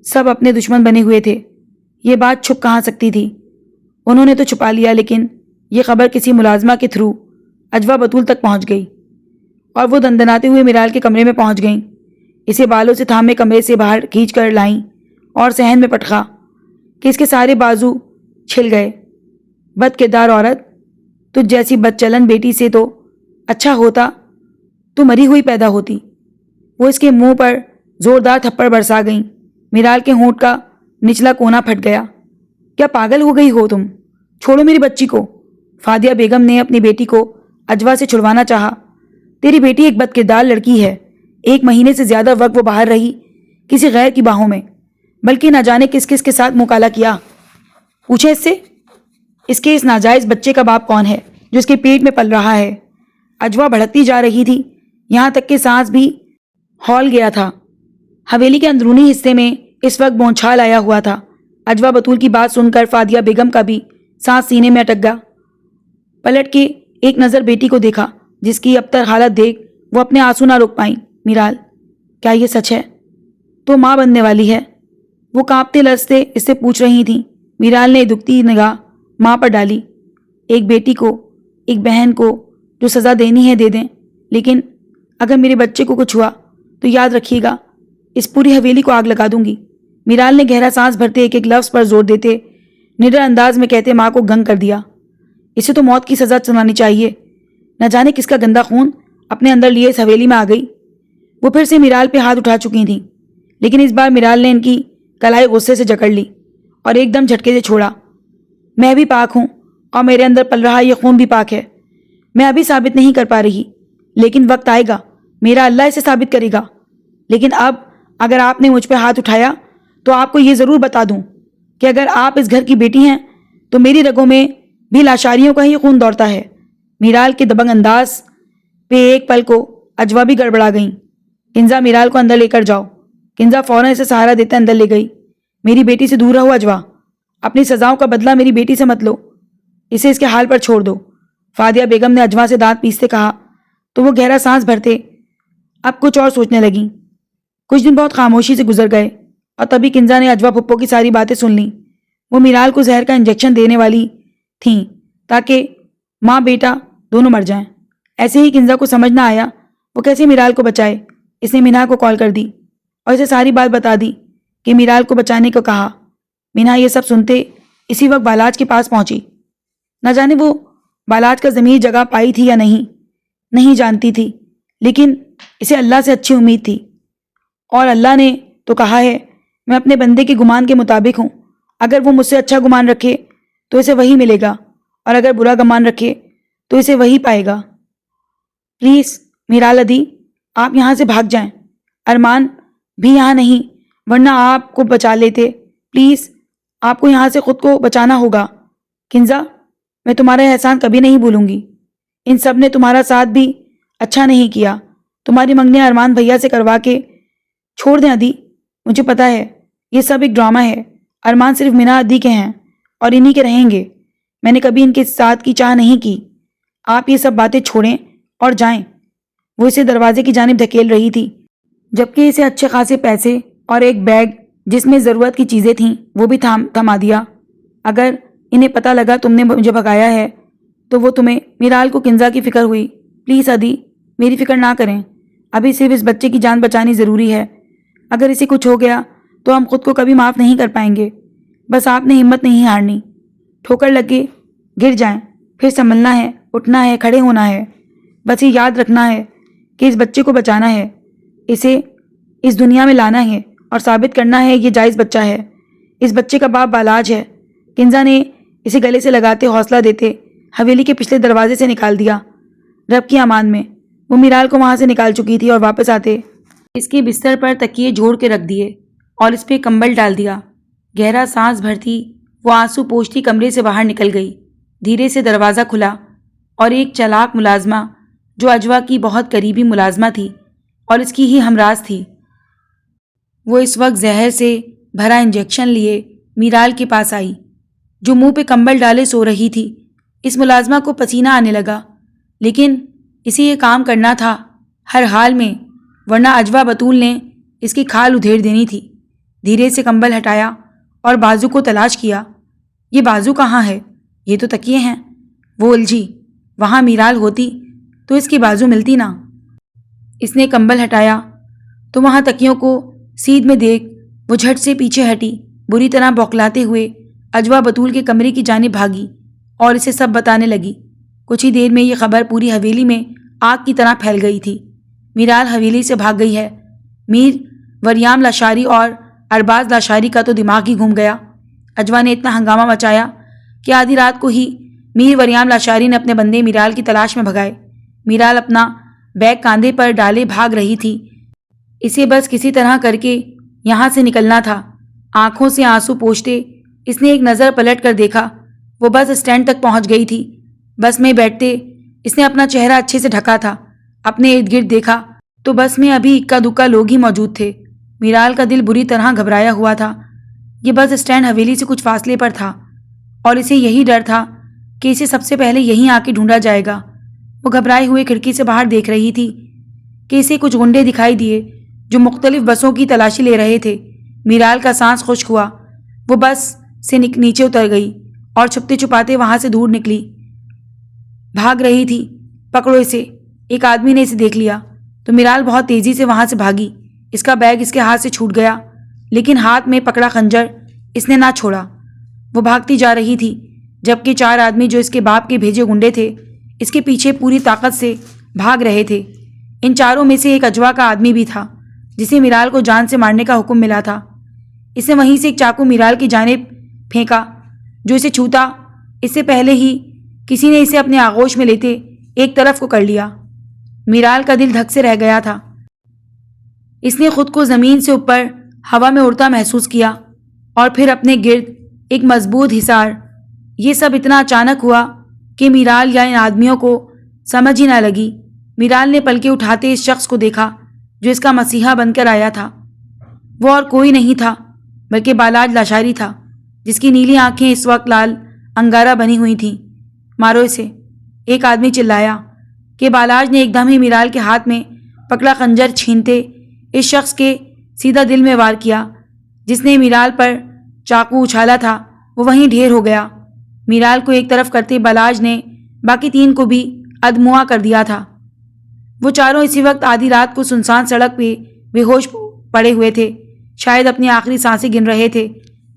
سب اپنے دشمن بنے ہوئے تھے۔ یہ بات چھپ کہاں سکتی تھی؟ انہوں نے تو چھپا لیا، لیکن یہ خبر کسی ملازمہ کے تھرو اجوا بطول تک پہنچ گئی، اور وہ دندناتے ہوئے میرال کے کمرے میں پہنچ گئیں، اسے بالوں سے تھامے کمرے سے باہر کھینچ کر لائیں، اور صحن میں پٹخا کہ اس کے سارے بازو چھل گئے۔ بد کردار عورت، تجھ جیسی بد چلن بیٹی سے تو اچھا ہوتا تو مری ہوئی پیدا ہوتی۔ وہ اس کے منہ پر زوردار تھپڑ برسا گئیں۔ میرال کے ہونٹ کا نچلا کونا پھٹ گیا۔ کیا پاگل ہو گئی ہو تم؟ چھوڑو میری بچی کو۔ فادیہ بیگم نے اپنی بیٹی کو اجوا سے چھڑوانا چاہا۔ تیری بیٹی ایک بد کردار لڑکی ہے، 1 مہینے سے زیادہ وقت وہ باہر رہی کسی غیر کی باہوں میں، بلکہ نہ جانے کس کس کے ساتھ مکالا کیا۔ پوچھے اس سے، اس کے اس ناجائز بچے کا باپ کون ہے جو اس کے پیٹ میں پل رہا ہے؟ اجوا بھڑکتی جا رہی تھی، یہاں تک کہ سانس بھی ہول گیا تھا۔ حویلی کے اندرونی حصے میں اس وقت بونچھال آیا ہوا تھا۔ اجوا بطول کی بات سن کر فادیہ بیگم کا بھی سانس سینے میں اٹک گیا۔ پلٹ کے ایک نظر بیٹی کو دیکھا، جس کی ابتر حالت دیکھ وہ اپنے آنسو نہ روک پائیں۔ میرال، کیا یہ سچ ہے؟ تو ماں بننے والی ہے؟ وہ کانپتے لرزتے اس سے پوچھ رہی تھیں۔ میرال نے دکھتی نگاہ ماں پر ڈالی۔ ایک بیٹی کو، ایک بہن کو جو سزا دینی ہے دے دیں، لیکن اگر میرے بچے کو کچھ ہوا تو یاد رکھیے گا، اس پوری حویلی کو آگ لگا دوں گی۔ میرال نے گہرا سانس بھرتے ایک ایک لفظ پر زور دیتے نڈر انداز میں کہتے ماں کو گنگ کر دیا۔ اسے تو موت کی سزا سنانی چاہیے، نہ جانے کس کا گندا خون اپنے اندر لیے اس حویلی میں آ گئی۔ وہ پھر سے میرال پہ ہاتھ اٹھا چکی تھیں، لیکن اس بار میرال نے ان کی کلائی غصے سے جکڑ لی اور ایک دم جھٹکے سے چھوڑا۔ میں بھی پاک ہوں، اور میرے اندر پل رہا یہ خون بھی پاک ہے۔ میں ابھی ثابت نہیں کر پا رہی، لیکن وقت آئے گا، میرا اللہ اسے ثابت کرے گا۔ لیکن اب اگر آپ نے مجھ پہ ہاتھ اٹھایا تو آپ کو یہ ضرور بتا دوں کہ اگر آپ اس گھر کی بیٹی ہیں تو میری رگوں میں بھی لاشاریوں کا ہی خون دوڑتا ہے۔ میرال کے دبنگ انداز پہ ایک پل کو اجوا بھی گڑبڑا گئیں۔ کنزا، میرال کو اندر لے کر جاؤ۔ کنزا فوراً اسے سہارا دیتے اندر لے گئی۔ میری بیٹی سے دور رہو اجوا، اپنی سزاؤں کا بدلہ میری بیٹی سے مت لو، اسے اس کے حال پر چھوڑ دو۔ فادیہ بیگم نے اجوا سے دانت پیستے کہا تو وہ گہرا سانس بھرتے اب کچھ اور سوچنے لگیں۔ کچھ دن بہت خاموشی سے گزر گئے، اور تبھی کنزا نے اجوا پھپھو کی ساری باتیں سن لیں، وہ میرال کو زہر کا انجیکشن دینے والی تھیں تاکہ ماں بیٹا دونوں مر جائیں۔ ایسے ہی کنزا کو سمجھ نہ آیا وہ کیسے میرال کو بچائے۔ اس نے مینا کو کال کر دی اور اسے ساری بات بتا دی کہ میرال کو بچانے کو کہا۔ مینا یہ سب سنتے اسی وقت بالاج کے پاس پہنچی۔ نہ جانے وہ بالاج کا ضمیر جگہ پائی تھی یا نہیں جانتی تھی، لیکن اسے اللہ سے اچھی امید تھی، اور اللہ نے تو کہا ہے میں اپنے بندے کے گمان کے مطابق ہوں۔ اگر وہ مجھ سے اچھا گمان رکھے تو اسے وہی ملے گا، اور اگر برا گمان رکھے تو اسے وہی پائے گا۔ پلیز میرال ادی، آپ یہاں سے بھاگ جائیں۔ ارمان بھی یہاں نہیں، ورنہ آپ کو بچا لیتے۔ پلیز آپ کو یہاں سے خود کو بچانا ہوگا۔ کنزا، میں تمہارا احسان کبھی نہیں بھولوں گی۔ ان سب نے تمہارا ساتھ بھی اچھا نہیں کیا۔ تمہاری منگنی ارمان بھیا سے کروا کے چھوڑ دیں ادی۔ مجھے پتا ہے یہ سب ایک ڈرامہ ہے۔ ارمان صرف مینا ادی کے ہیں اور انہی کے رہیں گے۔ میں نے کبھی ان کے ساتھ کی چاہ نہیں کی۔ آپ یہ سب باتیں چھوڑیں اور جائیں۔ وہ اسے دروازے کی جانب دھکیل رہی تھی، جبکہ اسے اچھے خاصے پیسے اور ایک بیگ جس میں ضرورت کی چیزیں تھیں وہ بھی تھما دیا۔ اگر انہیں پتہ لگا تم نے مجھے بھگایا ہے تو وہ تمہیں۔ میرال کو کنزا کی فکر ہوئی۔ پلیز ادی، میری فکر نہ کریں۔ ابھی صرف اس بچے کی جان بچانی ضروری ہے۔ اگر اسے کچھ ہو گیا تو ہم خود کو کبھی معاف نہیں کر پائیں گے۔ بس آپ نے ہمت نہیں ہارنی۔ ٹھوکر لگے گر جائیں، پھر سنبھلنا ہے، اٹھنا ہے، کھڑے ہونا ہے۔ بس یہ یاد رکھنا ہے کہ اس بچے کو بچانا ہے، اسے اس دنیا میں لانا ہے اور ثابت کرنا ہے یہ جائز بچہ ہے۔ اس بچے کا باپ بالاج ہے۔ کنزا نے اسے گلے سے لگاتے حوصلہ دیتے حویلی کے پچھلے دروازے سے نکال دیا۔ رب کی امان میں وہ میرال کو وہاں سے نکال چکی تھی، اور واپس آتے اس کے بستر پر تکیے جوڑ کے رکھ دیے اور اس پہ کمبل ڈال دیا۔ گہرا سانس بھرتی وہ آنسو پوچھتی کمرے سے باہر نکل گئی۔ دھیرے سے دروازہ کھلا اور ایک چالاک ملازمہ جو اجوا کی بہت قریبی ملازمہ تھی اور اس کی ہی ہمراز تھی، وہ اس وقت زہر سے بھرا انجیکشن لیے میرال کے پاس آئی، جو منہ پہ کمبل ڈالے سو رہی تھی۔ اس ملازمہ کو پسینہ آنے لگا، لیکن اسے یہ کام کرنا تھا ہر حال میں، ورنہ اجوا بطول نے اس کی کھال ادھیڑ دینی تھی۔ دھیرے سے کمبل ہٹایا اور بازو کو تلاش کیا۔ یہ بازو کہاں ہے؟ یہ تو تکیے ہیں۔ وہ الجھی، وہاں میرال ہوتی تو اس کی بازو ملتی نا۔ اس نے کمبل ہٹایا تو وہاں تکیوں کو سیدھ میں دیکھ وہ جھٹ سے پیچھے ہٹی، بری طرح بوکلاتے ہوئے اجوا بطول کے کمرے کی جانب بھاگی اور اسے سب بتانے لگی۔ کچھ ہی دیر میں یہ خبر پوری حویلی میں آگ کی طرح پھیل گئی تھی۔ میرال حویلی سے بھاگ گئی ہے۔ میر وریام لاشاری اور ارباز لاشاری کا تو دماغ ہی گھوم گیا۔ اجوا نے اتنا ہنگامہ مچایا کہ آدھی رات کو ہی میر وریام لاشاری نے اپنے بندے میرال کی تلاش میں بھگائے۔ میرال اپنا بیگ کاندھے پر ڈالے بھاگ رہی تھی۔ اسے بس کسی طرح کر کے یہاں سے نکلنا تھا۔ آنکھوں سے آنسو پوچھتے اس نے ایک نظر پلٹ کر دیکھا، وہ بس اسٹینڈ تک پہنچ گئی تھی۔ بس میں بیٹھتے اس نے اپنا چہرہ اچھے سے ڈھکا تھا۔ اپنے ارد گرد دیکھا تو بس میں ابھی اکا دکا لوگ ہی موجود تھے۔ میرال کا دل بری طرح گھبرایا ہوا تھا۔ یہ بس اسٹینڈ حویلی سے کچھ فاصلے پر تھا اور اسے یہی ڈر تھا کہ اسے سب سے پہلے یہیں آ کے ڈھونڈا جائے گا۔ وہ گھبرائے ہوئے کھڑکی سے باہر دیکھ رہی تھی کہ اسے کچھ گنڈے دکھائی دیے جو مختلف بسوں کی تلاشی لے رہے تھے۔ میرال کا سانس خشک ہوا۔ وہ بس سے نیچے اتر گئی اور چھپتے چھپاتے وہاں سے دور نکلی۔ بھاگ رہی تھی۔ پکڑو اسے، ایک آدمی نے اسے دیکھ لیا تو میرال بہت تیزی سے وہاں سے بھاگی۔ اس کا بیگ اس کے ہاتھ سے چھوٹ گیا، لیکن ہاتھ میں پکڑا خنجر اس نے نہ چھوڑا۔ وہ بھاگتی جا رہی تھی، جبکہ 4 آدمی جو اس کے باپ کے بھیجے گنڈے تھے اس کے پیچھے پوری طاقت سے بھاگ رہے تھے۔ ان چاروں میں سے ایک اجوا کا آدمی بھی تھا جسے میرال کو جان سے مارنے کا حکم ملا تھا۔ اس نے وہیں سے ایک چاقو میرال کی جانب پھینکا جو اسے چھوتا اس سے پہلے ہی کسی نے اسے اپنے آغوش میں لیتے ایک طرف کو کر لیا۔ میرال کا دل دھک سے رہ گیا تھا۔ اس نے خود کو زمین سے اوپر ہوا میں اڑتا محسوس کیا اور پھر اپنے گرد ایک مضبوط حصار۔ یہ سب اتنا اچانک ہوا کہ میرال یا ان آدمیوں کو سمجھ ہی نہ لگی۔ میرال نے پلکیں اٹھاتے اس شخص کو دیکھا جو اس کا مسیحا بن کر آیا تھا۔ وہ اور کوئی نہیں تھا بلکہ بالاج لاشاری تھا، جس کی نیلی آنکھیں اس وقت لال انگارہ بنی ہوئی تھیں۔ مارو اسے، ایک آدمی چلایا کہ بالاج نے ایک دم ہی میرال کے ہاتھ میں پکڑا خنجر چھینتے اس شخص کے سیدھا دل میں وار کیا۔ جس نے میرال پر چاقو اچھالا تھا وہ وہیں ڈھیر ہو گیا۔ میرال کو ایک طرف کرتے بالاج نے باقی 3 کو بھی ادموا کر دیا تھا۔ وہ چاروں اسی وقت آدھی رات کو سنسان سڑک پہ بے ہوش پڑے ہوئے تھے، شاید اپنی آخری سانسیں گن رہے تھے۔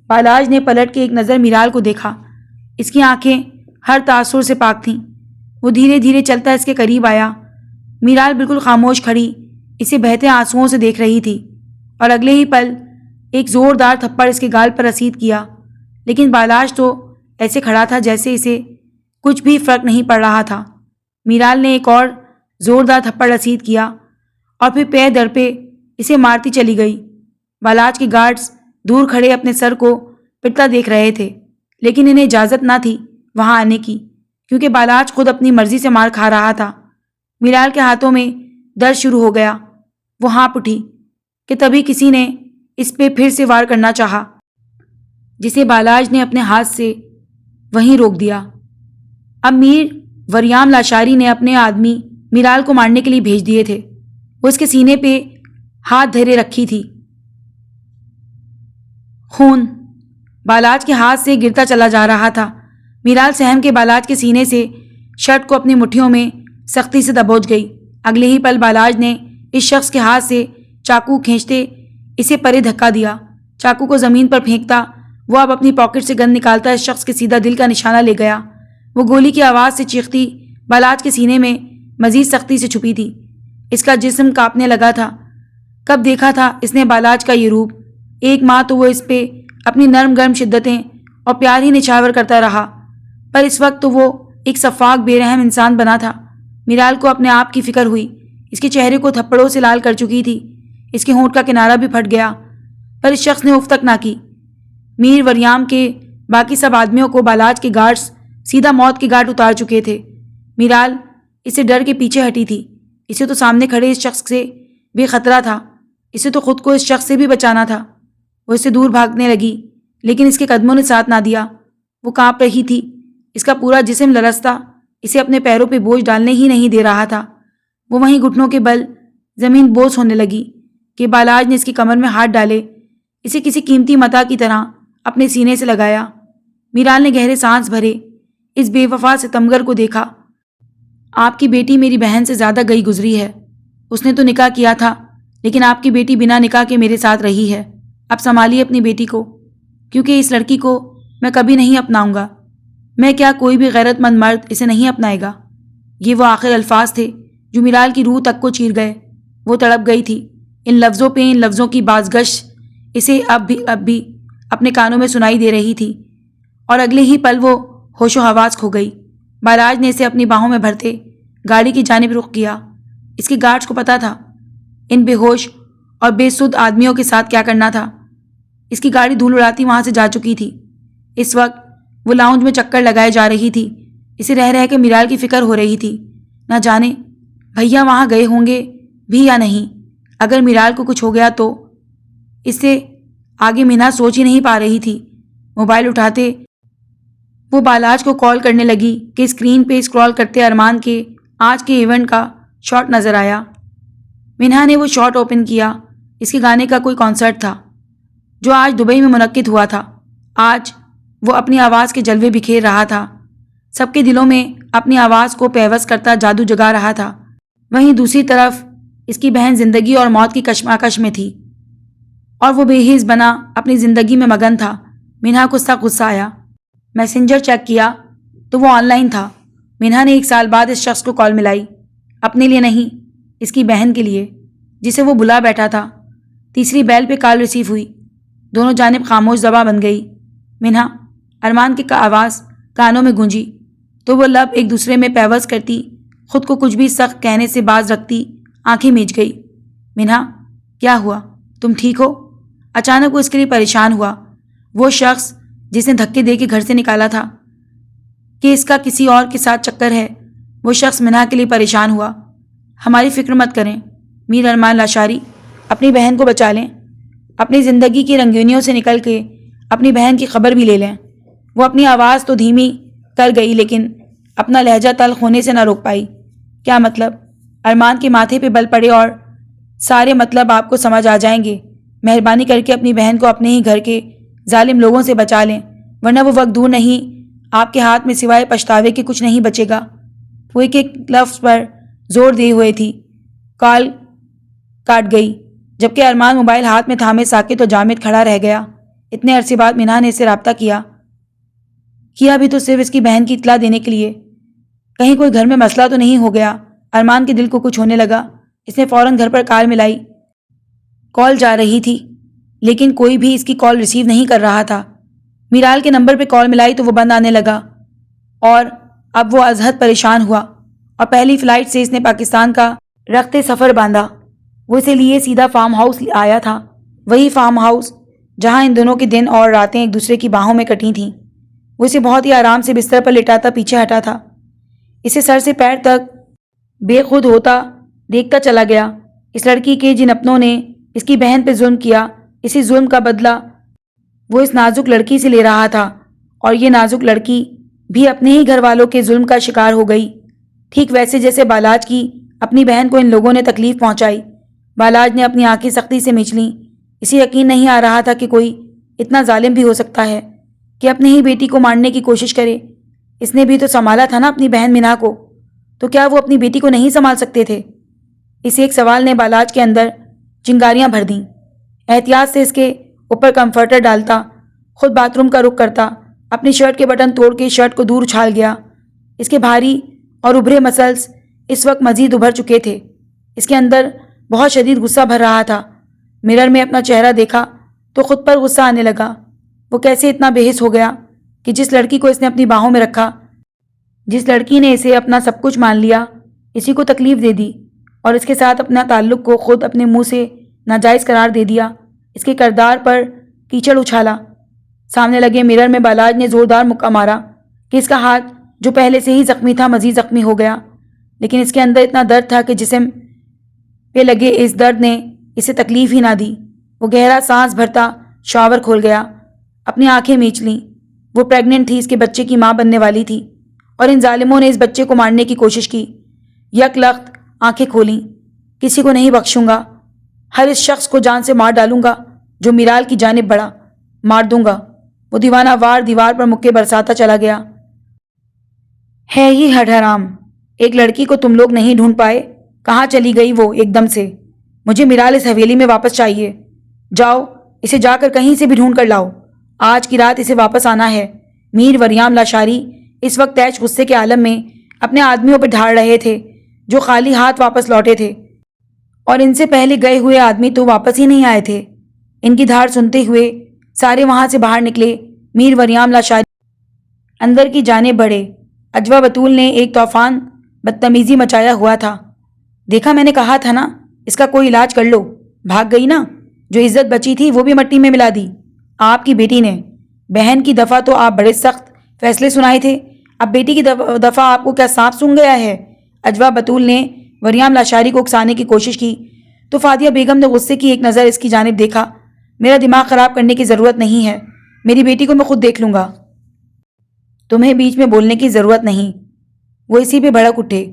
بالاج نے پلٹ کے ایک نظر میرال کو دیکھا۔ اس کی آنکھیں ہر تاثر سے پاک تھیں۔ وہ دھیرے دھیرے چلتا اس کے قریب آیا۔ میرال بالکل خاموش کھڑی اسے بہتے آنسوؤں سے دیکھ رہی تھی، اور اگلے ہی پل ایک زوردار تھپڑ اس کے گال پر رسید کیا، لیکن بالاج تو ایسے کھڑا تھا جیسے اسے کچھ بھی فرق نہیں پڑ رہا تھا۔ میرال نے ایک اور زوردار تھپڑ رسید کیا اور پھر پے در پہ اسے مارتی چلی گئی۔ بالاج کے گارڈز دور کھڑے اپنے سر کو پٹتا دیکھ رہے تھے، لیکن انہیں اجازت نہ تھی وہاں آنے کی، کیونکہ بالاج خود اپنی مرضی سے مار کھا رہا تھا۔ میرال کے ہاتھوں میں درد شروع ہو گیا۔ وہ ہانپ اٹھی کہ تبھی کسی نے اس پہ پھر سے وار کرنا چاہا، جسے بالاج نے اپنے ہاتھ سے وہیں روک دیا۔ اب میر وریام لاشاری نے اپنے آدمی میرال کو مارنے کے لیے بھیج دیے تھے۔ وہ اس کے سینے پہ ہاتھ دھرے رکھی تھی۔ خون بالاج کے ہاتھ سے گرتا چلا جا رہا تھا۔ میرال سہم کے بالاج کے سینے سے شرٹ کو اپنی مٹھیوں میں سختی سے دبوچ گئی۔ اگلے ہی پل بالاج نے اس شخص کے ہاتھ سے چاقو کھینچتے اسے پرے دھکا دیا۔ چاقو کو زمین پر پھینکتا وہ اب اپنی پاکٹ سے گن نکالتا اس شخص کے سیدھا دل کا نشانہ لے گیا۔ وہ گولی کی آواز سے چیختی بالاج کے سینے میں مزید سختی سے چھپی تھی۔ اس کا جسم کانپنے لگا تھا۔ کب دیکھا تھا اس نے بالاج کا یہ روپ؟ ایک ماہ تو وہ اس پہ اپنی نرم گرم شدتیں اور پیار ہی نچھاور کرتا رہا، پر اس وقت تو وہ ایک شفاق بے رحم انسان بنا تھا۔ میرال کو اپنے آپ کی فکر ہوئی۔ اس کے چہرے کو تھپڑوں سے لال کر چکی تھی۔ اس کے ہونٹ کا کنارہ بھی پھٹ گیا، پر اس شخص نے اف تک نہ کی۔ میر وریام کے باقی سب آدمیوں کو بالاج کے گارڈز سیدھا موت کے گھاٹ اتار چکے تھے۔ میرال اسے ڈر کے پیچھے ہٹی تھی۔ اسے تو سامنے کھڑے اس شخص سے بے خطرہ تھا، اسے تو خود کو اس شخص سے بھی بچانا تھا۔ وہ اسے دور بھاگنے لگی، لیکن اس کے قدموں نے ساتھ نہ دیا۔ وہ کانپ رہی تھی، اس کا پورا جسم لرزتا اسے اپنے پیروں پہ بوجھ ڈالنے ہی نہیں دے رہا تھا۔ وہ وہیں گھٹنوں کے بل زمین بوس ہونے لگی کہ بالاج نے اس کی کمر میں ہاتھ ڈالے، اسے کسی قیمتی متاع کی طرح اپنے سینے سے لگایا۔ میرال نے گہرے سانس بھرے اس بے وفا ستمگر کو دیکھا۔ آپ کی بیٹی میری بہن سے زیادہ گئی گزری ہے۔ اس نے تو نکاح کیا تھا، لیکن آپ کی بیٹی بنا نکاح کے میرے ساتھ رہی ہے۔ اب سنبھالیے اپنی بیٹی کو، کیونکہ اس لڑکی کو میں کبھی نہیں اپناؤں گا۔ میں کیا کوئی بھی غیرت مند مرد اسے نہیں اپنائے گا۔ یہ وہ آخر الفاظ تھے جو میرال کی روح تک کو چیر گئے۔ وہ تڑپ گئی تھی۔ ان لفظوں پہ ان لفظوں کی بازگش اسے اب بھی اپنے کانوں میں سنائی دے رہی تھی، اور اگلے ہی پل وہ ہوش و حواس کھو گئی۔ بالاج نے اسے اپنی باہوں میں بھرتے گاڑی کی جانب رخ کیا۔ اس کے گارڈز کو پتا تھا ان بے ہوش اور بے سدھ آدمیوں کے ساتھ کیا کرنا تھا۔ اس کی گاڑی دھول اڑاتی وہاں سے جا چکی تھی۔ اس وقت وہ لاؤنج میں چکر لگائے جا رہی تھی۔ اسے رہ رہ کے میرال کی فکر ہو رہی تھی، نہ جانے بھیا وہاں گئے ہوں گے بھی یا نہیں۔ اگر میرال کو کچھ ہو گیا تو؟ اس سے آگے مینا سوچ ہی نہیں پا رہی تھی۔ موبائل اٹھاتے وہ بالاج کو کال کرنے لگی کہ اسکرین پہ اسکرال کرتے ارمان کے آج کے ایونٹ کا شاٹ نظر آیا۔ منہا نے وہ شاٹ اوپن کیا۔ اس کے گانے کا کوئی کانسرٹ تھا جو آج دبئی میں منعقد ہوا تھا۔ آج وہ اپنی آواز کے جلوے بکھیر رہا تھا، سب کے دلوں میں اپنی آواز کو پیوست کرتا جادو جگا رہا تھا۔ وہیں دوسری طرف اس کی بہن زندگی اور موت کی کشمکش میں تھی، اور وہ بے حس بنا اپنی زندگی میں مگن تھا۔ منہا کو سخت غصہ آیا۔ میسنجر چیک کیا تو وہ آن لائن تھا۔ منہا نے 1 سال بعد اس شخص کو کال ملائی، اپنے لیے نہیں، اس کی بہن کے لیے جسے وہ بلا بیٹھا تھا۔ تیسری بیل پہ کال ریسیو ہوئی۔ دونوں جانب خاموش زباں بن گئی۔ منہا ارمان کی آواز کانوں میں گونجی تو وہ لب ایک دوسرے میں پیوست کرتی خود کو کچھ بھی سخت کہنے سے باز رکھتی آنکھیں میچ گئی۔ منہا کیا ہوا؟ تم ٹھیک ہو؟ اچانک وہ اس کے لیے پریشان ہوا۔ وہ شخص جس نے دھکے دے کے گھر سے نکالا تھا کہ اس کا کسی اور کے ساتھ چکر ہے، وہ شخص منہا کے لیے پریشان ہوا۔ ہماری فکر مت کریں میر ارمان لاشاری، اپنی بہن کو بچا لیں، اپنی زندگی کی رنگینیوں سے نکل کے اپنی بہن کی خبر بھی لے لیں۔ وہ اپنی آواز تو دھیمی کر گئی، لیکن اپنا لہجہ تلخ ہونے سے نہ روک پائی۔ کیا مطلب؟ ارمان کے ماتھے پہ بل پڑے اور سارے مطلب آپ کو سمجھ آ جائیں گے۔ مہربانی کر کے اپنی بہن کو اپنے ہی گھر کے ظالم لوگوں سے بچا لیں۔ ورنہ وہ وقت دور نہیں آپ کے ہاتھ میں سوائے پچھتاوے کے کچھ نہیں بچے گا۔ وہ ایک لفظ پر زور دیے ہوئے تھی۔ کال کاٹ گئی جبکہ ارمان موبائل ہاتھ میں تھامے ساکت و جامد کھڑا رہ گیا۔ اتنے عرصے بعد مینہ نے اسے رابطہ کیا بھی تو صرف اس کی بہن کی اطلاع دینے کے لیے۔ کہیں کوئی گھر میں مسئلہ تو نہیں ہو گیا؟ ارمان کے دل کو کچھ ہونے لگا۔ اس نے فوراً گھر پر کال ملائی۔ کال جا رہی تھی لیکن کوئی بھی اس کی کال ریسیو نہیں کر رہا تھا۔ میرال کے نمبر پہ کال ملائی تو وہ بند آنے لگا اور اب وہ ازحد پریشان ہوا اور پہلی فلائٹ سے اس نے پاکستان کا رخت سفر باندھا۔ وہ اسے لیے سیدھا فارم ہاؤس آیا تھا، وہی فارم ہاؤس جہاں ان دونوں کے دن اور راتیں ایک دوسرے کی باہوں میں کٹی تھیں۔ وہ اسے بہت ہی آرام سے بستر پر لٹاتا پیچھے ہٹا تھا، اسے سر سے پیر تک بے خود ہوتا دیکھتا چلا گیا۔ اس لڑکی کے جن اپنوں نے اس کی بہن پہ ظلم کیا، اسی ظلم کا بدلہ وہ اس نازک لڑکی سے لے رہا تھا، اور یہ نازک لڑکی بھی اپنے ہی گھر والوں کے ظلم کا شکار ہو گئی، ٹھیک ویسے جیسے بالاج کی اپنی بہن کو ان لوگوں نے تکلیف پہنچائی۔ بالاج نے اپنی آنکھیں سختی سے مینچ لیں۔ اسے یقین نہیں آ رہا تھا کہ کوئی اتنا ظالم بھی ہو سکتا ہے کہ اپنی ہی بیٹی کو مارنے کی کوشش کرے۔ اس نے بھی تو سنبھالا تھا نا اپنی بہن مینا کو، تو کیا وہ اپنی بیٹی کو نہیں سنبھال سکتے تھے؟ اس ایک سوال نے بالاج کے اندر چنگاریاں بھر دیں۔ احتیاط سے اس کے اوپر کمفرٹر ڈالتا، خود باتھ روم کا رخ کرتا، اپنی شرٹ کے بٹن توڑ کے شرٹ کو دور اچھال گیا۔ اس کے بھاری اور ابھرے مسلز اس وقت مزید ابھر چکے تھے۔ اس کے اندر بہت شدید غصہ بھر رہا تھا۔ مرر میں اپنا چہرہ دیکھا تو خود پر غصہ آنے لگا۔ وہ کیسے اتنا بے حس ہو گیا کہ جس لڑکی کو اس نے اپنی باہوں میں رکھا، جس لڑکی نے اسے اپنا سب کچھ مان لیا، اسی کو تکلیف دے دی اور اس کے ساتھ اپنا تعلق کو خود اپنے منہ سے ناجائز قرار دے دیا۔ اس کے کردار پر کیچڑ اچھالا۔ سامنے لگے مرر میں بالاج نے زوردار مکہ مارا کہ اس کا ہاتھ جو پہلے سے ہی زخمی تھا مزید زخمی ہو گیا، لیکن اس کے اندر اتنا درد تھا کہ جسم پہ لگے اس درد نے اسے تکلیف ہی نہ دی۔ وہ گہرا سانس بھرتا شاور کھول گیا، اپنی آنکھیں میچ لیں۔ وہ پریگننٹ تھی، اس کے بچے کی ماں بننے والی تھی، اور ان ظالموں نے اس بچے کو مارنے کی کوشش کی۔ یک لخت آنکھیں کھولیں۔ کسی کو نہیں بخشوں گا، ہر اس شخص کو جان سے مار ڈالوں گا جو میرال کی جانب بڑھا، مار دوں گا۔ وہ دیوانہ وار دیوار پر مکے برساتا چلا گیا۔ ہے ہی ہڈ حرام، ایک لڑکی کو تم لوگ نہیں ڈھونڈ پائے، کہاں چلی گئی وہ ایک دم سے؟ مجھے میرال اس حویلی میں واپس چاہیے۔ جاؤ اسے جا کر کہیں سے بھی ڈھونڈ کر لاؤ، آج کی رات اسے واپس آنا ہے۔ میر وریام لاشاری اس وقت تیش غصے کے عالم میں اپنے آدمیوں پر ڈھاڑ رہے تھے جو خالی ہاتھ واپس لوٹے تھے، اور ان سے پہلے گئے ہوئے آدمی تو واپس ہی نہیں آئے تھے۔ ان کی دھاڑ سنتے ہوئے سارے وہاں سے باہر نکلے۔ میر وریام لاشاری اندر کی جانب بڑھے۔ اجوا بطول نے ایک طوفان بدتمیزی مچایا ہوا تھا۔ دیکھا، میں نے کہا تھا نا، اس کا کوئی علاج کر لو۔ بھاگ گئی نا، جو عزت بچی تھی وہ بھی مٹی میں ملا دی آپ کی بیٹی نے۔ بہن کی دفعہ تو آپ بڑے سخت فیصلے سنائے تھے، اب بیٹی کی دفعہ آپ کو کیا سانپ سونگھ گیا ہے؟ اجوا بطول نے وریام لاشاری کو اکسانے کی کوشش کی تو فادیہ بیگم نے غصے کی ایک نظر اس کی جانب دیکھا۔ میرا دماغ خراب کرنے کی ضرورت نہیں ہے، میری بیٹی کو میں خود دیکھ لوں گا، تمہیں بیچ میں بولنے کی ضرورت نہیں۔ وہ اسی پہ بھڑک اٹھے۔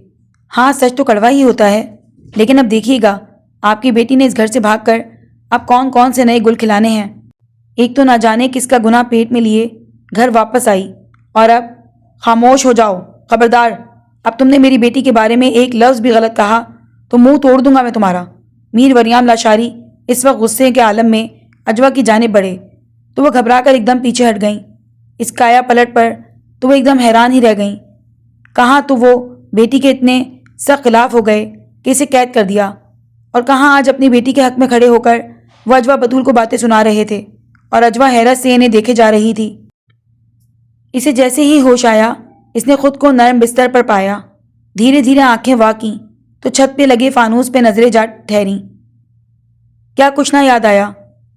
ہاں، سچ تو کڑوا ہی ہوتا ہے، لیکن اب دیکھیے گا آپ کی بیٹی نے اس گھر سے بھاگ کر اب کون کون سے نئے گل کھلانے ہیں۔ ایک تو نہ جانے کس کا گناہ پیٹ میں لیے گھر واپس آئی، اور اب خاموش ہو جاؤ، خبردار، اب تم نے میری بیٹی کے بارے میں ایک لفظ بھی غلط کہا تو منہ توڑ دوں گا میں تمہارا۔ میر وریام لاشاری اس وقت غصے کے عالم میں اجوا کی جانب بڑھے تو وہ گھبرا کر ایک دم پیچھے ہٹ گئیں۔ اس کایا پلٹ پر تو وہ ایک دم حیران ہی رہ گئیں۔ کہاں تو وہ بیٹی کے اتنے سخت خلاف ہو گئے کہ اسے قید کر دیا، اور کہاں آج اپنی بیٹی کے حق میں کھڑے ہو کر وہ اجوا بطول کو باتیں سنا رہے تھے، اور اجوا حیرت سے انہیں دیکھے جا رہی تھی۔ اسے جیسے ہی ہوش آیا اس نے خود کو نرم بستر پر پایا، دھیرے دھیرے آنکھیں واقیں تو چھت پہ لگے فانوس پہ نظریں جا ٹھہریں۔ کیا کچھ نہ یاد آیا؟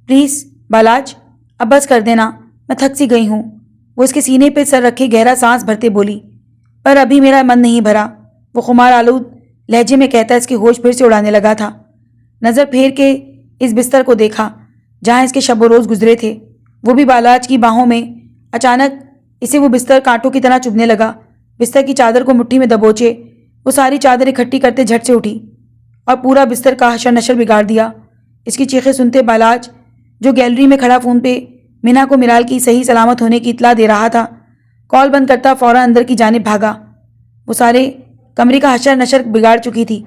پلیز بالاج، اب بس کر دینا، میں تھک سی گئی ہوں۔ وہ اس کے سینے پہ سر رکھے گہرا سانس بھرتے بولی، پر ابھی میرا من نہیں بھرا۔ وہ خمار آلود لہجے میں کہتا اس کی ہوش پھر سے اڑانے لگا تھا۔ نظر پھیر کے اس بستر کو دیکھا جہاں اس کے شب و روز گزرے تھے، وہ بھی بالاج کی باہوں میں۔ اچانک اسے وہ بستر کانٹوں کی طرح چبھنے لگا۔ بستر کی چادر کو مٹھی میں دبوچے وہ ساری چادر اکٹھی کرتے جھٹ سے اٹھی اور پورا بستر کا حشر نشر بگاڑ دیا۔ اس کی چیخیں سنتے بالاج جو گیلری میں کھڑا فون پہ مینا کو میرال کی صحیح سلامت ہونے کی اطلاع دے رہا تھا۔ کال بند کرتا فوراً اندر کی جانب بھاگا۔ وہ سارے کمرے کا حشر نشر بگاڑ چکی تھی،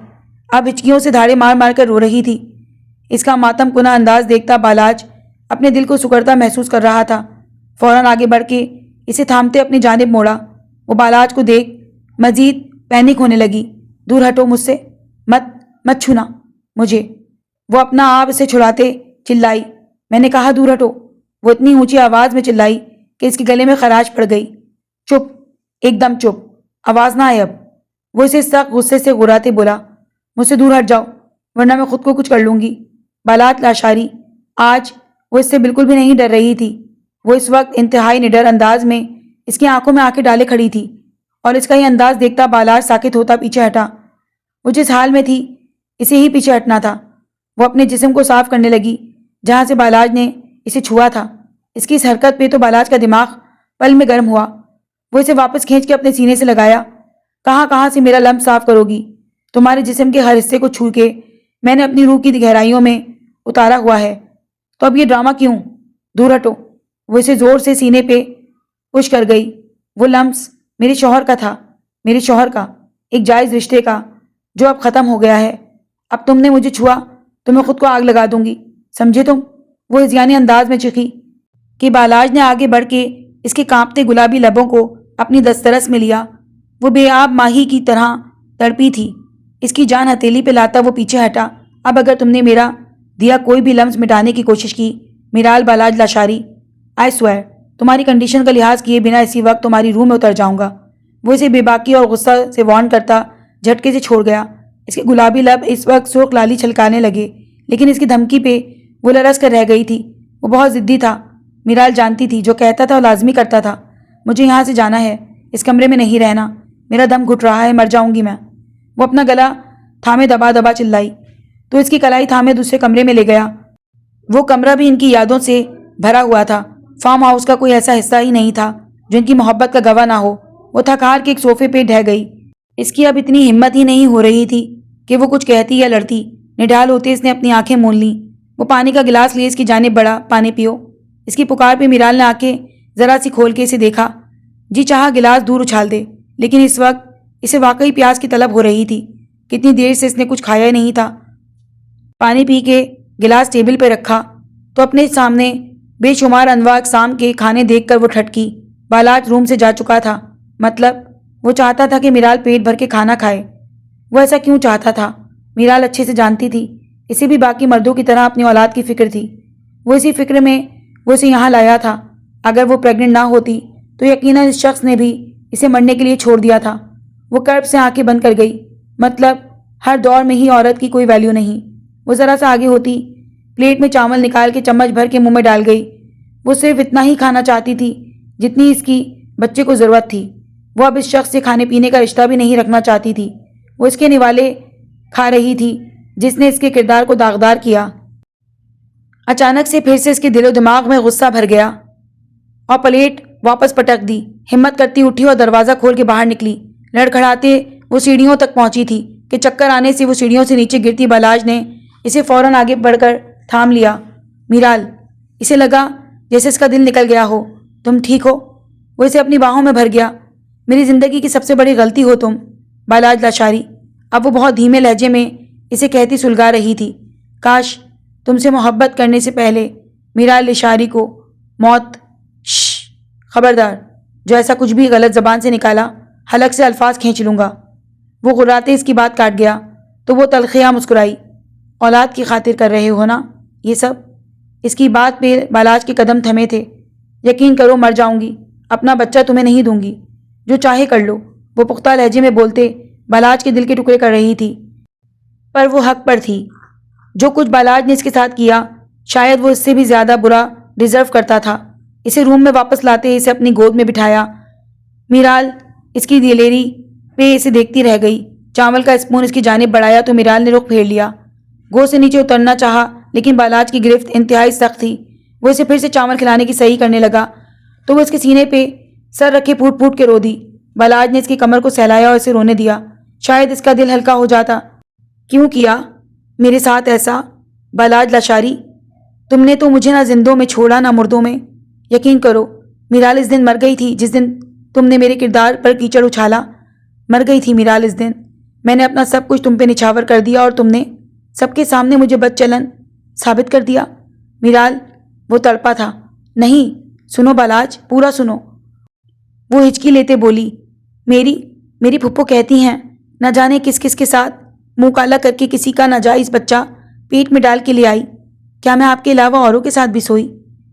اب ہچکیوں سے دھاڑے مار مار کر رو رہی تھی۔ اس کا ماتم کناں انداز دیکھتا بالاج اپنے دل کو سکڑتا محسوس کر رہا تھا۔ فوراً آگے بڑھ کے اسے تھامتے اپنی جانب موڑا۔ وہ بالاج کو دیکھ مزید پینک ہونے لگی۔ دور ہٹو مجھ سے، مت چھونا مجھے، وہ اپنا آپ اسے چھڑاتے چلائی۔ میں نے کہا دور ہٹو، وہ اتنی اونچی آواز میں چلائی کہ اس کے گلے میں خراش پڑ گئی۔ چپ، ایک دم چپ، آواز نہ آئے اب، وہ اسے سخت غصے سے غراتے بولا۔ مجھ سے دور ہٹ جاؤ ورنہ میں خود کو کچھ کر لوں گی۔ بالاج لاشاری، آج وہ اس سے بالکل بھی نہیں ڈر رہی تھی۔ وہ اس وقت انتہائی نڈر انداز میں اس کی آنکھوں میں آنکھیں ڈالے کھڑی تھی، اور اس کا یہ انداز دیکھتا بالاج ساکت ہوتا پیچھے ہٹا۔ وہ جس حال میں تھی اسے ہی پیچھے ہٹنا تھا۔ وہ اپنے جسم کو صاف کرنے لگی جہاں سے بالاج نے اسے چھوا تھا۔ اس کی اس حرکت پہ تو بالاج کا دماغ پل میں گرم ہوا۔ وہ اسے واپس کھینچ کے اپنے سینے سے لگایا۔ کہاں سے میرا لمب صاف کرو گی؟ تمہارے جسم کے ہر حصے کو چھو کے میں نے اپنی روح کی گہرائیوں میں اتارا ہوا ہے، تو اب یہ ڈرامہ کیوں؟ دور ہٹو، وہ اسے زور سے سینے پہ پش کر گئی۔ وہ لمس میرے شوہر کا تھا، میرے شوہر کا، ایک جائز رشتے کا، جو اب ختم ہو گیا ہے۔ اب تم نے مجھے چھوا تو میں خود کو آگ لگا دوں گی، سمجھے تم؟ وہ ہذیانی انداز میں چیخی کہ بالاج نے آگے بڑھ کے اس کے کانپتے گلابی لبوں کو اپنی دسترس میں لیا۔ وہ بے آب ماہی کی طرح تڑپی تھی۔ اس کی جان ہتھیلی پہ لاتا وہ پیچھے ہٹا۔ اب اگر تم نے میرا دیا کوئی بھی لمس مٹانے کی کوشش کی میرال بالاج لاشاری، آئی سوئر تمہاری کنڈیشن کا لحاظ کیے بنا اسی وقت تمہاری روح میں اتر جاؤں گا۔ وہ اسے بے باکی اور غصہ سے وارن کرتا جھٹکے سے چھوڑ گیا۔ اس کے گلابی لب اس وقت سرخ لالی چھلکانے لگے، لیکن اس کی دھمکی پہ وہ لرز کر رہ گئی تھی۔ وہ بہت ضدی تھا، میرال جانتی تھی، جو کہتا تھا وہ لازمی کرتا تھا۔ مجھے یہاں سے جانا ہے، اس کمرے میں نہیں رہنا، میرا دم گھٹ رہا ہے، مر جاؤں گی میں۔ وہ اپنا گلا تھامے دبا دبا چلائی تو اس کی کلائی تھامے دوسرے کمرے میں لے گیا۔ وہ کمرہ بھی ان کی یادوں سے بھرا ہوا تھا۔ فارم ہاؤس کا کوئی ایسا حصہ ہی نہیں تھا جو ان کی محبت کا گواہ نہ ہو۔ وہ تھک ہار کے ایک صوفے پہ ڈھہ گئی۔ اس کی اب اتنی ہمت ہی نہیں ہو رہی تھی کہ وہ کچھ کہتی یا لڑتی۔ نڈال ہوتے اس نے اپنی آنکھیں مون لیں۔ وہ پانی کا گلاس لیے اس کی جانب بڑھا، پانی پیو۔ اس کی پکار پہ میرال نے آنکھیں ذرا سی کھول کے اسے دیکھا۔ جی چاہا گلاس دور اچھال دے، لیکن اس وقت اسے واقعی پیاس کی طلب ہو رہی تھی۔ کتنی دیر سے اس نے کچھ کھایا ہی نہیں تھا۔ پانی پی کے گلاس ٹیبل پہ رکھا تو اپنے سامنے بے شمار انواع اقسام کے کھانے دیکھ کر وہ ٹھٹکی۔ بالاج روم سے جا چکا تھا، مطلب وہ چاہتا تھا کہ میرال پیٹ بھر کے کھانا کھائے۔ وہ ایسا کیوں چاہتا تھا؟ میرال اچھے سے جانتی تھی اسے بھی باقی مردوں کی طرح اپنی اولاد کی فکر تھی۔ وہ اسی فکر میں وہ اسے یہاں لایا تھا۔ اگر وہ پریگننٹ نہ ہوتی تو یقیناً اس شخص نے بھی اسے مرنے کے لیے چھوڑ دیا تھا۔ وہ کرب سے آنکھیں بند کر گئی۔ مطلب ہر دور میں ہی عورت کی کوئی ویلیو نہیں۔ وہ ذرا سا آگے ہوتی، پلیٹ میں چاول نکال کے چمچ بھر کے منہ میں ڈال گئی۔ وہ صرف اتنا ہی کھانا چاہتی تھی جتنی اس کی بچے کو ضرورت تھی۔ وہ اب اس شخص سے کھانے پینے کا رشتہ بھی نہیں رکھنا چاہتی تھی۔ وہ اس کے نوالے کھا رہی تھی جس نے اس کے کردار کو داغدار کیا۔ اچانک سے پھر سے اس کے دل و دماغ میں غصہ بھر گیا اور پلیٹ واپس پٹک دی۔ ہمت کرتی اٹھی اور دروازہ کھول کے باہر نکلی۔ لڑکھڑاتے وہ سیڑھیوں تک پہنچی تھی کہ چکر آنے سے وہ سیڑھیوں سے نیچے گرتی بالاج نے اسے فوراً آگے بڑھ کر تھام لیا۔ میرال، اسے لگا جیسے اس کا دل نکل گیا ہو۔ تم ٹھیک ہو؟ وہ اسے اپنی باہوں میں بھر گیا۔ میری زندگی کی سب سے بڑی غلطی ہو تم، بالاج لاشاری۔ اب وہ بہت دھیمے لہجے میں اسے کہتی سلگا رہی تھی۔ کاش تم سے محبت کرنے سے پہلے میرال لاشاری کو موت خبردار، جو ایسا کچھ بھی غلط زبان سے نکالا حلق سے الفاظ کھینچ لوں گا۔ وہ غراتے اس کی بات کاٹ گیا تو وہ تلخیاں مسکرائی۔ اولاد کی خاطر کر رہے ہو نا یہ سب؟ اس کی بات پہ بالاج کے قدم تھمے تھے۔ یقین کرو مر جاؤں گی، اپنا بچہ تمہیں نہیں دوں گی، جو چاہے کر لو، وہ پختہ لہجے میں بولتے بالاج کے دل کے ٹکڑے کر رہی تھی۔ پر وہ حق پر تھی۔ جو کچھ بالاج نے اس کے ساتھ کیا شاید وہ اس سے بھی زیادہ برا ڈیزرو کرتا تھا۔ اسے روم میں واپس لاتے اسے اپنی گود میں بٹھایا۔ میرال اس کی دلیری پہ اسے دیکھتی رہ گئی۔ چاول کا اسپون اس کی جانب بڑھایا تو میرال نے رخ پھیر لیا۔ گود سے نیچے اترنا چاہا لیکن بالاج کی گرفت انتہائی سخت تھی۔ وہ اسے پھر سے چاول کھلانے کی صحیح کرنے لگا تو وہ اس کے سینے پہ سر رکھے پھوٹ پھوٹ کے رو دی۔ بالاج نے اس کی کمر کو سہلایا اور اسے رونے دیا، شاید اس کا دل ہلکا ہو جاتا۔ کیوں کیا میرے ساتھ ایسا بالاج لاشاری؟ تم نے تو مجھے نہ زندوں میں چھوڑا نہ مردوں میں۔ یقین کرو میرال اس دن مر گئی تھی جس دن تم نے میرے کردار پر کیچڑ اچھالا. مر گئی تھی میرال اس دن. میں نے اپنا سب کچھ تم پہ نچھاور کر دیا اور تم نے سب کے سامنے مجھے بد چلن ثابت کر دیا. میرال وہ تڑپا تھا. نہیں سنو بالاج، پورا سنو. وہ ہچکی لیتے بولی، میری پھپھو کہتی ہیں نہ جانے کس کس کے ساتھ منہ کالا کر کے کسی کا ناجائز بچہ پیٹ میں ڈال کے لے آئی. کیا میں آپ کے علاوہ اوروں کے ساتھ بھی سوئی؟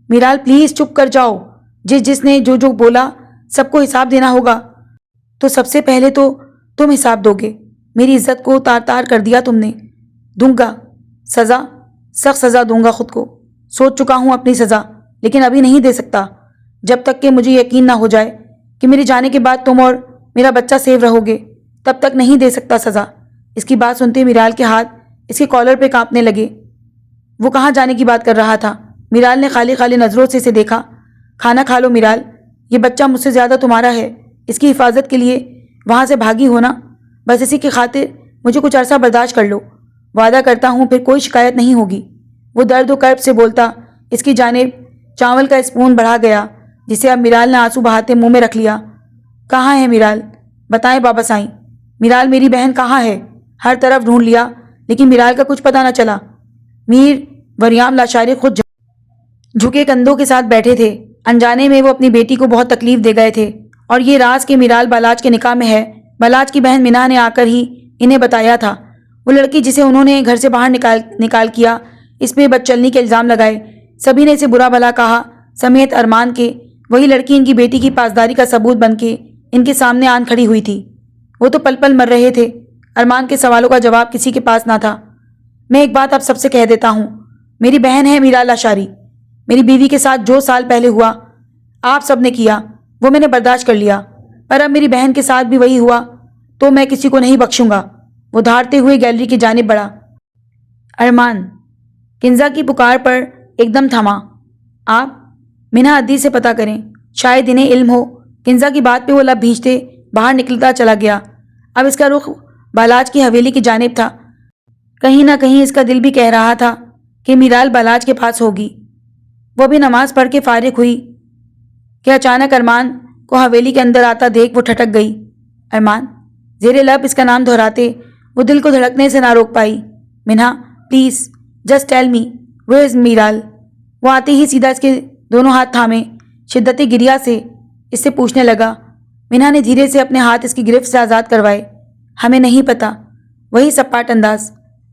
میرال پلیز چپ کر جاؤ. جس نے جو بولا سب کو حساب دینا ہوگا. تو سب سے پہلے تو تم حساب دو گے. میری عزت کو تار تار کر دیا تم نے. دوں گا سزا، سخت سزا دوں گا خود کو. سوچ چکا ہوں اپنی سزا، لیکن ابھی نہیں دے سکتا جب تک کہ مجھے یقین نہ ہو جائے کہ میرے جانے کے بعد تم اور میرا بچہ سیو رہو گے. تب تک نہیں دے سکتا سزا. اس کی بات سنتے میرال کے ہاتھ اس کے کالر پہ کانپنے لگے. وہ کہاں جانے کی بات کر رہا تھا؟ میرال نے خالی خالی نظروں سے اسے دیکھا. کھانا کھا لو میرال، یہ بچہ مجھ سے زیادہ تمہارا ہے. اس کی حفاظت کے لیے وہاں سے بھاگی ہونا، بس اسی کی خاطر مجھے کچھ عرصہ برداشت کر لو. وعدہ کرتا ہوں پھر کوئی شکایت نہیں ہوگی. وہ درد و کرب سے بولتا اس کی جانب چاول کا اسپون بڑھا گیا جسے اب میرال نے آنسو بہاتے منہ میں رکھ لیا. کہاں ہے میرال؟ بتائیں بابا سائیں. میرال میری بہن کہاں ہے؟ ہر طرف ڈھونڈ لیا لیکن میرال کا کچھ پتہ نہ چلا. میر وریام لاشاری خود جھکے کندھوں کے ساتھ بیٹھے تھے. انجانے میں وہ اپنی بیٹی کو بہت تکلیف دے گئے تھے اور یہ راز کہ میرال بالاج کے نکاح میں ہے بالاج کی بہن مینا نے آ کر ہی انہیں بتایا تھا. وہ لڑکی جسے انہوں نے گھر سے باہر نکال کیا، اس پہ بد چلنی کے الزام لگائے. سبھی نے اسے برا بھلا کہا سمیت ارمان کے. وہی لڑکی ان کی بیٹی کی پاسداری کا ثبوت بن کے ان کے سامنے آن کھڑی ہوئی تھی. وہ تو پل پل مر رہے تھے. ارمان کے سوالوں کا جواب کسی کے پاس نہ تھا. میں ایک بات آپ سب سے کہہ دیتا ہوں، میری بہن ہے میرال لاشاری. میری بیوی کے ساتھ جو سال پہلے ہوا آپ سب نے کیا وہ میں نے برداشت کر لیا، پر اب میری بہن کے ساتھ بھی وہی ہوا تو میں کسی کو نہیں بخشوں گا. وہ دھاڑتے ہوئے گیلری کی جانب بڑھا. ارمان کنزا کی پکار پر ایک دم تھما. آپ مینا عدی سے پتہ کریں، شاید انہیں علم ہو. کنزا کی بات پہ وہ لب بھینچتے باہر نکلتا چلا گیا. اب اس کا رخ بالاج کی حویلی کی جانب تھا. کہیں نہ کہیں اس کا دل بھی کہہ رہا تھا کہ میرال بالاج کے پاس ہوگی. وہ بھی نماز پڑھ کے فارغ ہوئی کہ اچانک ارمان کو حویلی کے اندر آتا دیکھ وہ ٹھٹک گئی. ارمان زیر لب اس کا نام دہراتے وہ دل کو دھڑکنے سے نہ روک پائی. Minha please just tell me where is Miral. وہ آتے ہی سیدھا اس کے دونوں ہاتھ تھامے شدت گریا سے اس سے پوچھنے لگا. منہا نے دھیرے سے اپنے ہاتھ اس کی گرفت سے آزاد کروائے. ہمیں نہیں پتا. وہی سپاٹ انداز.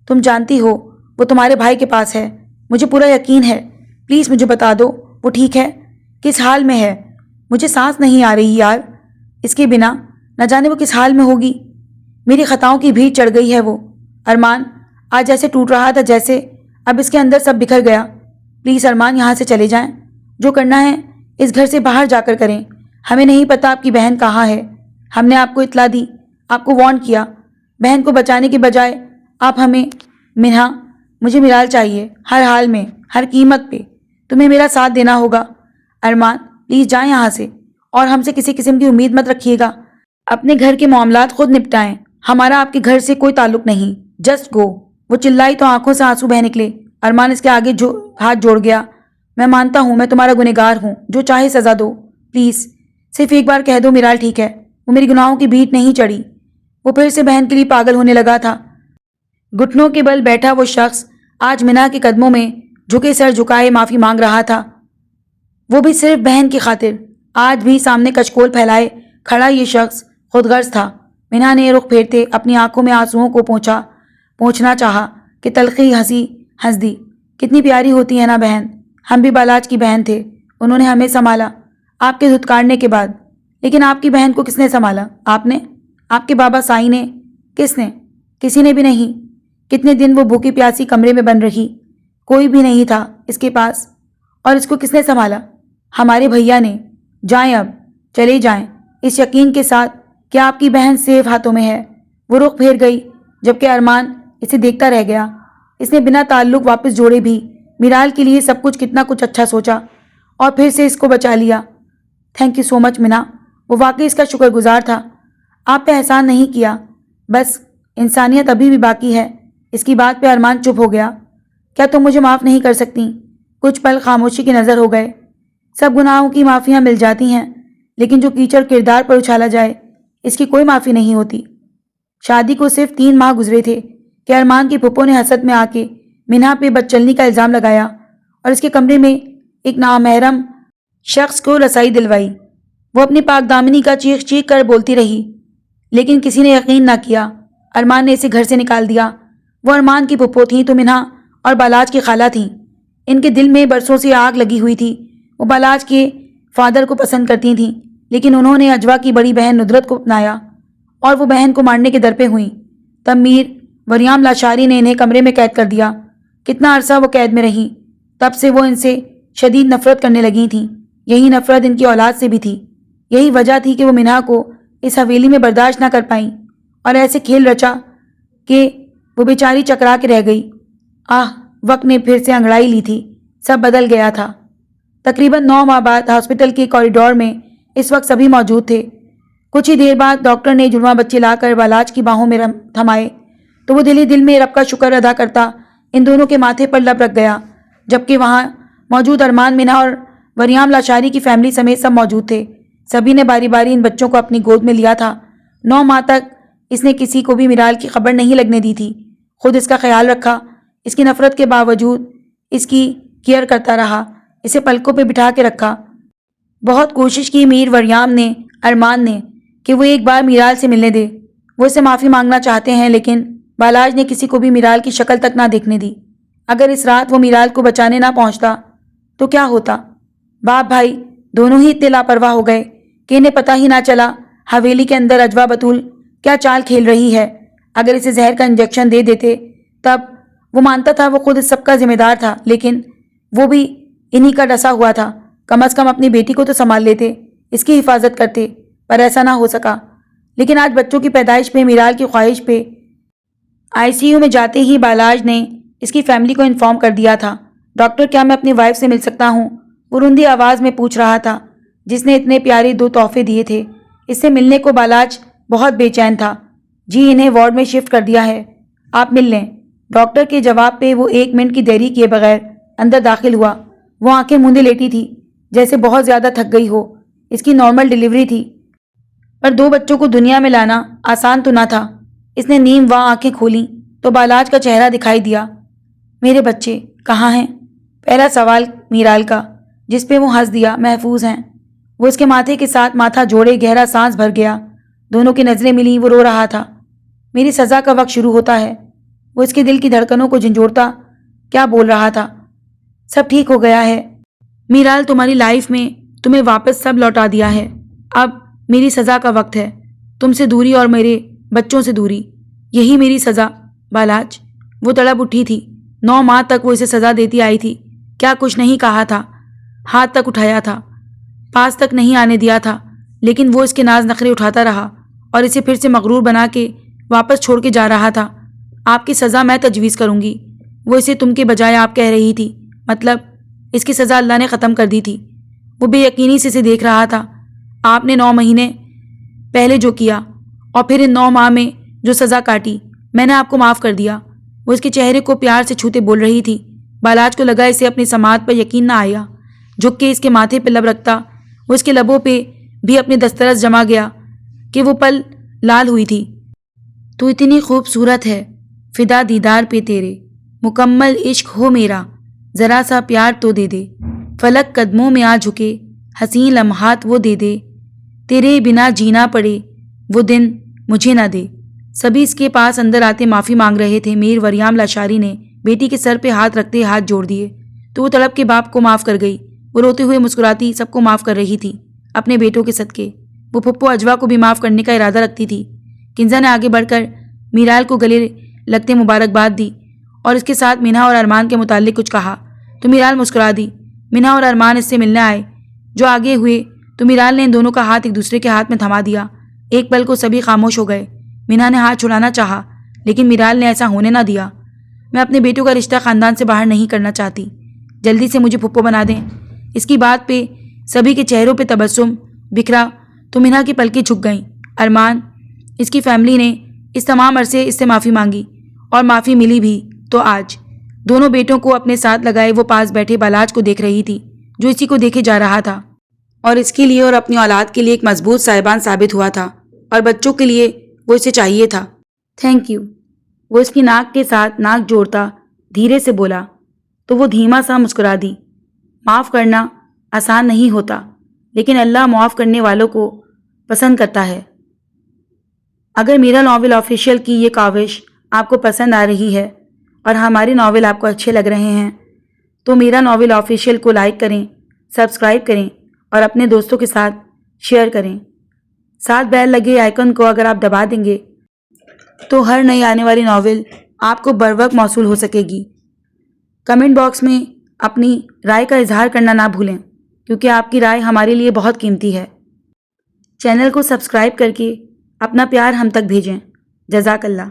تم جانتی ہو وہ تمہارے بھائی کے پاس ہے. مجھے پورا یقین ہے. پلیز مجھے بتا دو وہ ٹھیک ہے، کس حال میں ہے. مجھے سانس نہیں آ رہی یار اس کے بنا. نہ جانے وہ کس حال میں ہوگی. میری خطاؤں کی بھیڑ چڑھ گئی ہے وہ. ارمان آج ایسے ٹوٹ رہا تھا جیسے اب اس کے اندر سب بکھر گیا. پلیز ارمان یہاں سے چلے جائیں. جو کرنا ہے اس گھر سے باہر جا کر کریں. ہمیں نہیں پتا آپ کی بہن کہاں ہے. ہم نے آپ کو اطلاع دی، آپ کو وارن کیا. بہن کو بچانے کے بجائے آپ ہمیں. منہا مجھے میرال چاہیے ہر حال میں، ہر قیمت پہ. تمہیں میرا ساتھ دینا ہوگا. ارمان پلیز جائیں یہاں سے اور ہم سے کسی قسم کی امید مت رکھیے گا. اپنے گھر کے معاملات خود نپٹائیں. ہمارا آپ کے گھر سے کوئی تعلق نہیں. Just go. وہ چلائی تو آنکھوں سے آنسو بہہ نکلے. ارمان اس کے آگے ہاتھ جوڑ گیا. میں مانتا ہوں میں تمہارا گنہگار ہوں. جو چاہے سزا دو پلیز. صرف ایک بار کہہ دو میرال ٹھیک ہے. وہ میری گناہوں کی بھیٹ نہیں چڑھی. وہ پھر سے بہن کے لیے پاگل ہونے لگا تھا. گھٹنوں کے بل بیٹھا وہ شخص آج منہا کے قدموں میں جھکے سر جھکائے معافی مانگ رہا تھا. وہ بھی صرف بہن کی خاطر. آج بھی سامنے کچکول پھیلائے کھڑا یہ شخص خود غرض تھا. منہا نے رخ پھیرتے اپنی آنکھوں میں آنسوؤں کو پہنچنا چاہا کہ تلخی ہنسی ہنس دی. کتنی پیاری ہوتی ہے نا بہن. ہم بھی بالاج کی بہن تھے. انہوں نے ہمیں سنبھالا آپ کے دھتکارنے کے بعد. لیکن آپ کی بہن کو کس نے سنبھالا؟ آپ نے؟ آپ کے بابا سائی نے؟ کس نے؟ کسی نے بھی نہیں. کتنے دن وہ بھوکی پیاسی کمرے میں بن رہی. کوئی بھی نہیں تھا اس کے پاس. اور اس کو کس نے سنبھالا؟ ہمارے بھیا نے. جائیں اب چلے جائیں اس یقین کے ساتھ کہ آپ کی بہن سیف ہاتھوں میں ہے. وہ رخ پھیر گئی جبکہ ارمان اسے دیکھتا رہ گیا. اس نے بنا تعلق واپس جوڑے بھی میرال کے لیے سب کچھ کتنا کچھ اچھا سوچا اور پھر سے اس کو بچا لیا. تھینک یو سو مچ منہا. وہ واقعی اس کا شکر گزار تھا. آپ پہ احسان نہیں کیا، بس انسانیت ابھی بھی باقی ہے. اس کی بات پہ ارمان چپ ہو گیا. کیا تم مجھے معاف نہیں کر سکتی؟ کچھ پل خاموشی کی نظر ہو گئے. سب گناہوں کی معافیاں مل جاتی ہیں، لیکن جو کیچڑ کردار پر اچھالا جائے اس کی کوئی معافی نہیں ہوتی۔ شادی کو صرف 3 ماہ گزرے تھے کہ ارمان کی پھپھو نے حسد میں آ کے منہا پہ بدچلنی کا الزام لگایا اور اس کے کمرے میں ایک نامحرم شخص کو رسائی دلوائی۔ وہ اپنی پاک دامنی کا چیخ چیخ کر بولتی رہی، لیکن کسی نے یقین نہ کیا۔ ارمان نے اسے گھر سے نکال دیا۔ وہ ارمان کی پھپھو تھیں تو منہا اور بالاج کی خالہ تھیں۔ ان کے دل میں برسوں سے آگ لگی ہوئی تھی۔ وہ بالاج کے فادر کو پسند کرتی تھیں، لیکن انہوں نے اجوا کی بڑی بہن ندرت کو اپنایا اور وہ بہن کو مارنے کے در پہ ہوئیں۔ تب میر وریام لاشاری نے انہیں کمرے میں قید کر دیا۔ کتنا عرصہ وہ قید میں رہیں، تب سے وہ ان سے شدید نفرت کرنے لگی تھیں۔ یہی نفرت ان کی اولاد سے بھی تھی۔ یہی وجہ تھی کہ وہ منہا کو اس حویلی میں برداشت نہ کر پائیں اور ایسے کھیل رچا کہ وہ بیچاری چکرا کے رہ گئی۔ وقت نے پھر سے انگڑائی لی تھی۔ سب بدل گیا تھا۔ تقریباً 9 ماہ بعد ہاسپٹل کے کوریڈور میں اس وقت سبھی موجود تھے۔ کچھ ہی دیر بعد ڈاکٹر نے جڑواں بچے لا کر بالاج کی باہوں میں تھمائے تو وہ دل میں رب کا شکر ادا کرتا ان دونوں کے ماتھے پر لب رکھ گیا، جبکہ وہاں موجود ارمان، منہا اور وریام لاشاری کی فیملی سمیت سب موجود تھے۔ سبھی نے باری باری ان بچوں کو اپنی گود میں لیا تھا۔ 9 ماہ تک اس نے کسی کو بھی میرال کی خبر نہیں لگنے دی تھی۔ خود اس کا خیال رکھا، اس کی نفرت کے باوجود اس کی کیئر کرتا رہا، اسے پلکوں پہ بٹھا کے رکھا۔ بہت کوشش کی میر وریام نے، ارمان نے، کہ وہ ایک بار میرال سے ملنے دے۔ وہ اسے معافی مانگنا چاہتے ہیں، لیکن بالاج نے کسی کو بھی میرال کی شکل تک نہ دیکھنے دی۔ اگر اس رات وہ میرال کو بچانے نہ پہنچتا تو کیا ہوتا؟ باپ بھائی دونوں ہی اتنے لاپرواہ ہو گئے کہ انہیں پتہ ہی نہ چلا حویلی کے اندر اجوا بطول کیا چال کھیل رہی ہے۔ اگر اسے زہر کا انجیکشن دے دیتے تب وہ مانتا تھا وہ خود اس سب کا ذمہ دار تھا، لیکن وہ بھی انہی کا ڈسا ہوا تھا۔ کم از کم اپنی بیٹی کو تو سنبھال لیتے، اس کی حفاظت کرتے، پر ایسا نہ ہو سکا۔ لیکن آج بچوں کی پیدائش پہ میرال کی خواہش پہ ICU میں جاتے ہی بالاج نے اس کی فیملی کو انفارم کر دیا تھا۔ ڈاکٹر، کیا میں اپنی وائف سے مل سکتا ہوں؟ وہ رندی آواز میں پوچھ رہا تھا، جس نے اتنے پیارے 2 تحفے دیے تھے۔ اس سے ملنے کو بالاج بہت بے چین تھا۔ جی، انہیں وارڈ میں شفٹ کر دیا ہے، آپ مل لیں۔ ڈاکٹر کے جواب پہ وہ 1 منٹ کی دیری کیے بغیر اندر داخل ہوا۔ وہ آنکھیں موندے لیٹی تھی، جیسے بہت زیادہ تھک گئی ہو۔ اس کی نارمل ڈیلیوری تھی، پر 2 بچوں کو دنیا میں لانا آسان تو نہ تھا۔ اس نے نیم واں آنکھیں کھولیں تو بالاج کا چہرہ دکھائی دیا۔ میرے بچے کہاں ہیں؟ پہلا سوال میرال کا، جس پہ وہ ہنس دیا۔ محفوظ ہیں۔ وہ اس کے ماتھے کے ساتھ ماتھا جوڑے گہرا سانس بھر گیا۔ دونوں کی نظریں ملیں۔ وہ رو رہا تھا۔ میری سزا کا وقت شروع ہوتا ہے۔ وہ اس کے دل کی دھڑکنوں کو جھنجھوڑتا کیا بول رہا تھا۔ سب ٹھیک ہو گیا ہے میرال، تمہاری لائف میں تمہیں واپس سب لوٹا دیا ہے۔ اب میری سزا کا وقت ہے، تم سے دوری اور میرے بچوں سے دوری، یہی میری سزا۔ بالاج وہ تڑپ اٹھی تھی۔ 9 ماہ تک وہ اسے سزا دیتی آئی تھی، کیا کچھ نہیں کہا تھا، ہاتھ تک اٹھایا تھا، پاس تک نہیں آنے دیا تھا، لیکن وہ اس کے ناز نخرے اٹھاتا رہا اور اسے پھر سے مغرور بنا کے واپس چھوڑ کے جا رہا تھا۔ آپ کی سزا میں تجویز کروں گی، وہ اسے تم کے بجائے آپ کہہ رہی تھی، مطلب اس کی سزا اللہ نے ختم کر دی تھی۔ وہ بے یقینی سے اسے دیکھ رہا تھا۔ آپ نے 9 مہینے پہلے جو کیا اور پھر ان 9 ماہ میں جو سزا کاٹی، میں نے آپ کو معاف کر دیا۔ وہ اس کے چہرے کو پیار سے چھوتے بول رہی تھی۔ بالاج کو لگا اسے اپنی سماعت پر یقین نہ آیا۔ جھک کے اس کے ماتھے پہ لب رکھتا، وہ اس کے لبوں پہ بھی اپنی دسترس جما گیا کہ وہ پل لال ہوئی تھی۔ تو اتنی خوبصورت ہے، فدا دیدار پہ تیرے، مکمل عشق ہو میرا، ذرا سا پیار تو دے دے، فلک قدموں میں آ جھکے، حسین لمحات وہ دے دے، تیرے بنا جینا پڑے وہ دن مجھے نہ دے۔ سبھی اس کے پاس اندر آتے معافی مانگ رہے تھے۔ میر وریام لاشاری نے بیٹی کے سر پہ ہاتھ رکھتے ہاتھ جوڑ دیے تو وہ تڑپ کے باپ کو معاف کر گئی۔ وہ روتے ہوئے مسکراتی سب کو معاف کر رہی تھی اپنے بیٹوں کے صدقے۔ وہ پھپھو اجوا کو بھی معاف کرنے کا ارادہ رکھتی تھی۔ کنزا نے آگے بڑھ کر میرال کو گلے لگتے مبارکباد دی اور اس کے ساتھ منہا اور ارمان کے متعلق کچھ کہا تو میرال مسکرا دی۔ منہا اور ارمان اس سے ملنے آئے۔ جو آگے ہوئے تو میرال نے ان دونوں کا ہاتھ ایک دوسرے کے ہاتھ میں تھما دیا۔ ایک پل کو سبھی خاموش ہو گئے۔ منہا نے ہاتھ چھڑانا چاہا، لیکن میرال نے ایسا ہونے نہ دیا۔ میں اپنے بیٹوں کا رشتہ خاندان سے باہر نہیں کرنا چاہتی، جلدی سے مجھے پھپھو بنا دیں۔ اس کی بات پہ سبھی کے چہروں پہ تبسم بکھرا تو منہا کی پلکیں جھک گئیں۔ ارمان، اس کی فیملی نے اس تمام عرصے اس سے معافی مانگی اور معافی ملی بھی، تو آج دونوں بیٹوں کو اپنے ساتھ لگائے وہ پاس بیٹھے بالاج کو دیکھ رہی تھی۔ جو اسی کو دیکھے جا رہا تھا اور اس کے لیے اور اپنی اولاد کے لیے ایک مضبوط سائبان ثابت ہوا تھا، اور بچوں کے لیے وہ اسے چاہیے تھا۔ تھینک یو، وہ اس کی ناک کے ساتھ ناک جوڑتا دھیرے سے بولا تو وہ دھیما سا مسکرا دی۔ معاف کرنا آسان نہیں ہوتا، لیکن اللہ معاف کرنے والوں کو پسند کرتا ہے۔ اگر میرا ناول آفیشیل کی یہ کاوش آپ کو پسند آ رہی ہے اور ہمارے ناول آپ کو اچھے لگ رہے ہیں تو میرا ناول آفیشیل کو لائک کریں، سبسکرائب کریں اور اپنے دوستوں کے ساتھ شیئر کریں۔ ساتھ بیل لگے آئیکن کو اگر آپ دبا دیں گے تو ہر نئی آنے والی ناول آپ کو بروقت موصول ہو سکے گی۔ کمنٹ باکس میں اپنی رائے کا اظہار کرنا نہ بھولیں، کیونکہ آپ کی رائے ہمارے لیے بہت قیمتی ہے۔ چینل کو سبسکرائب کر کے اپنا پیار ہم تک بھیجیں۔ جزاک اللہ۔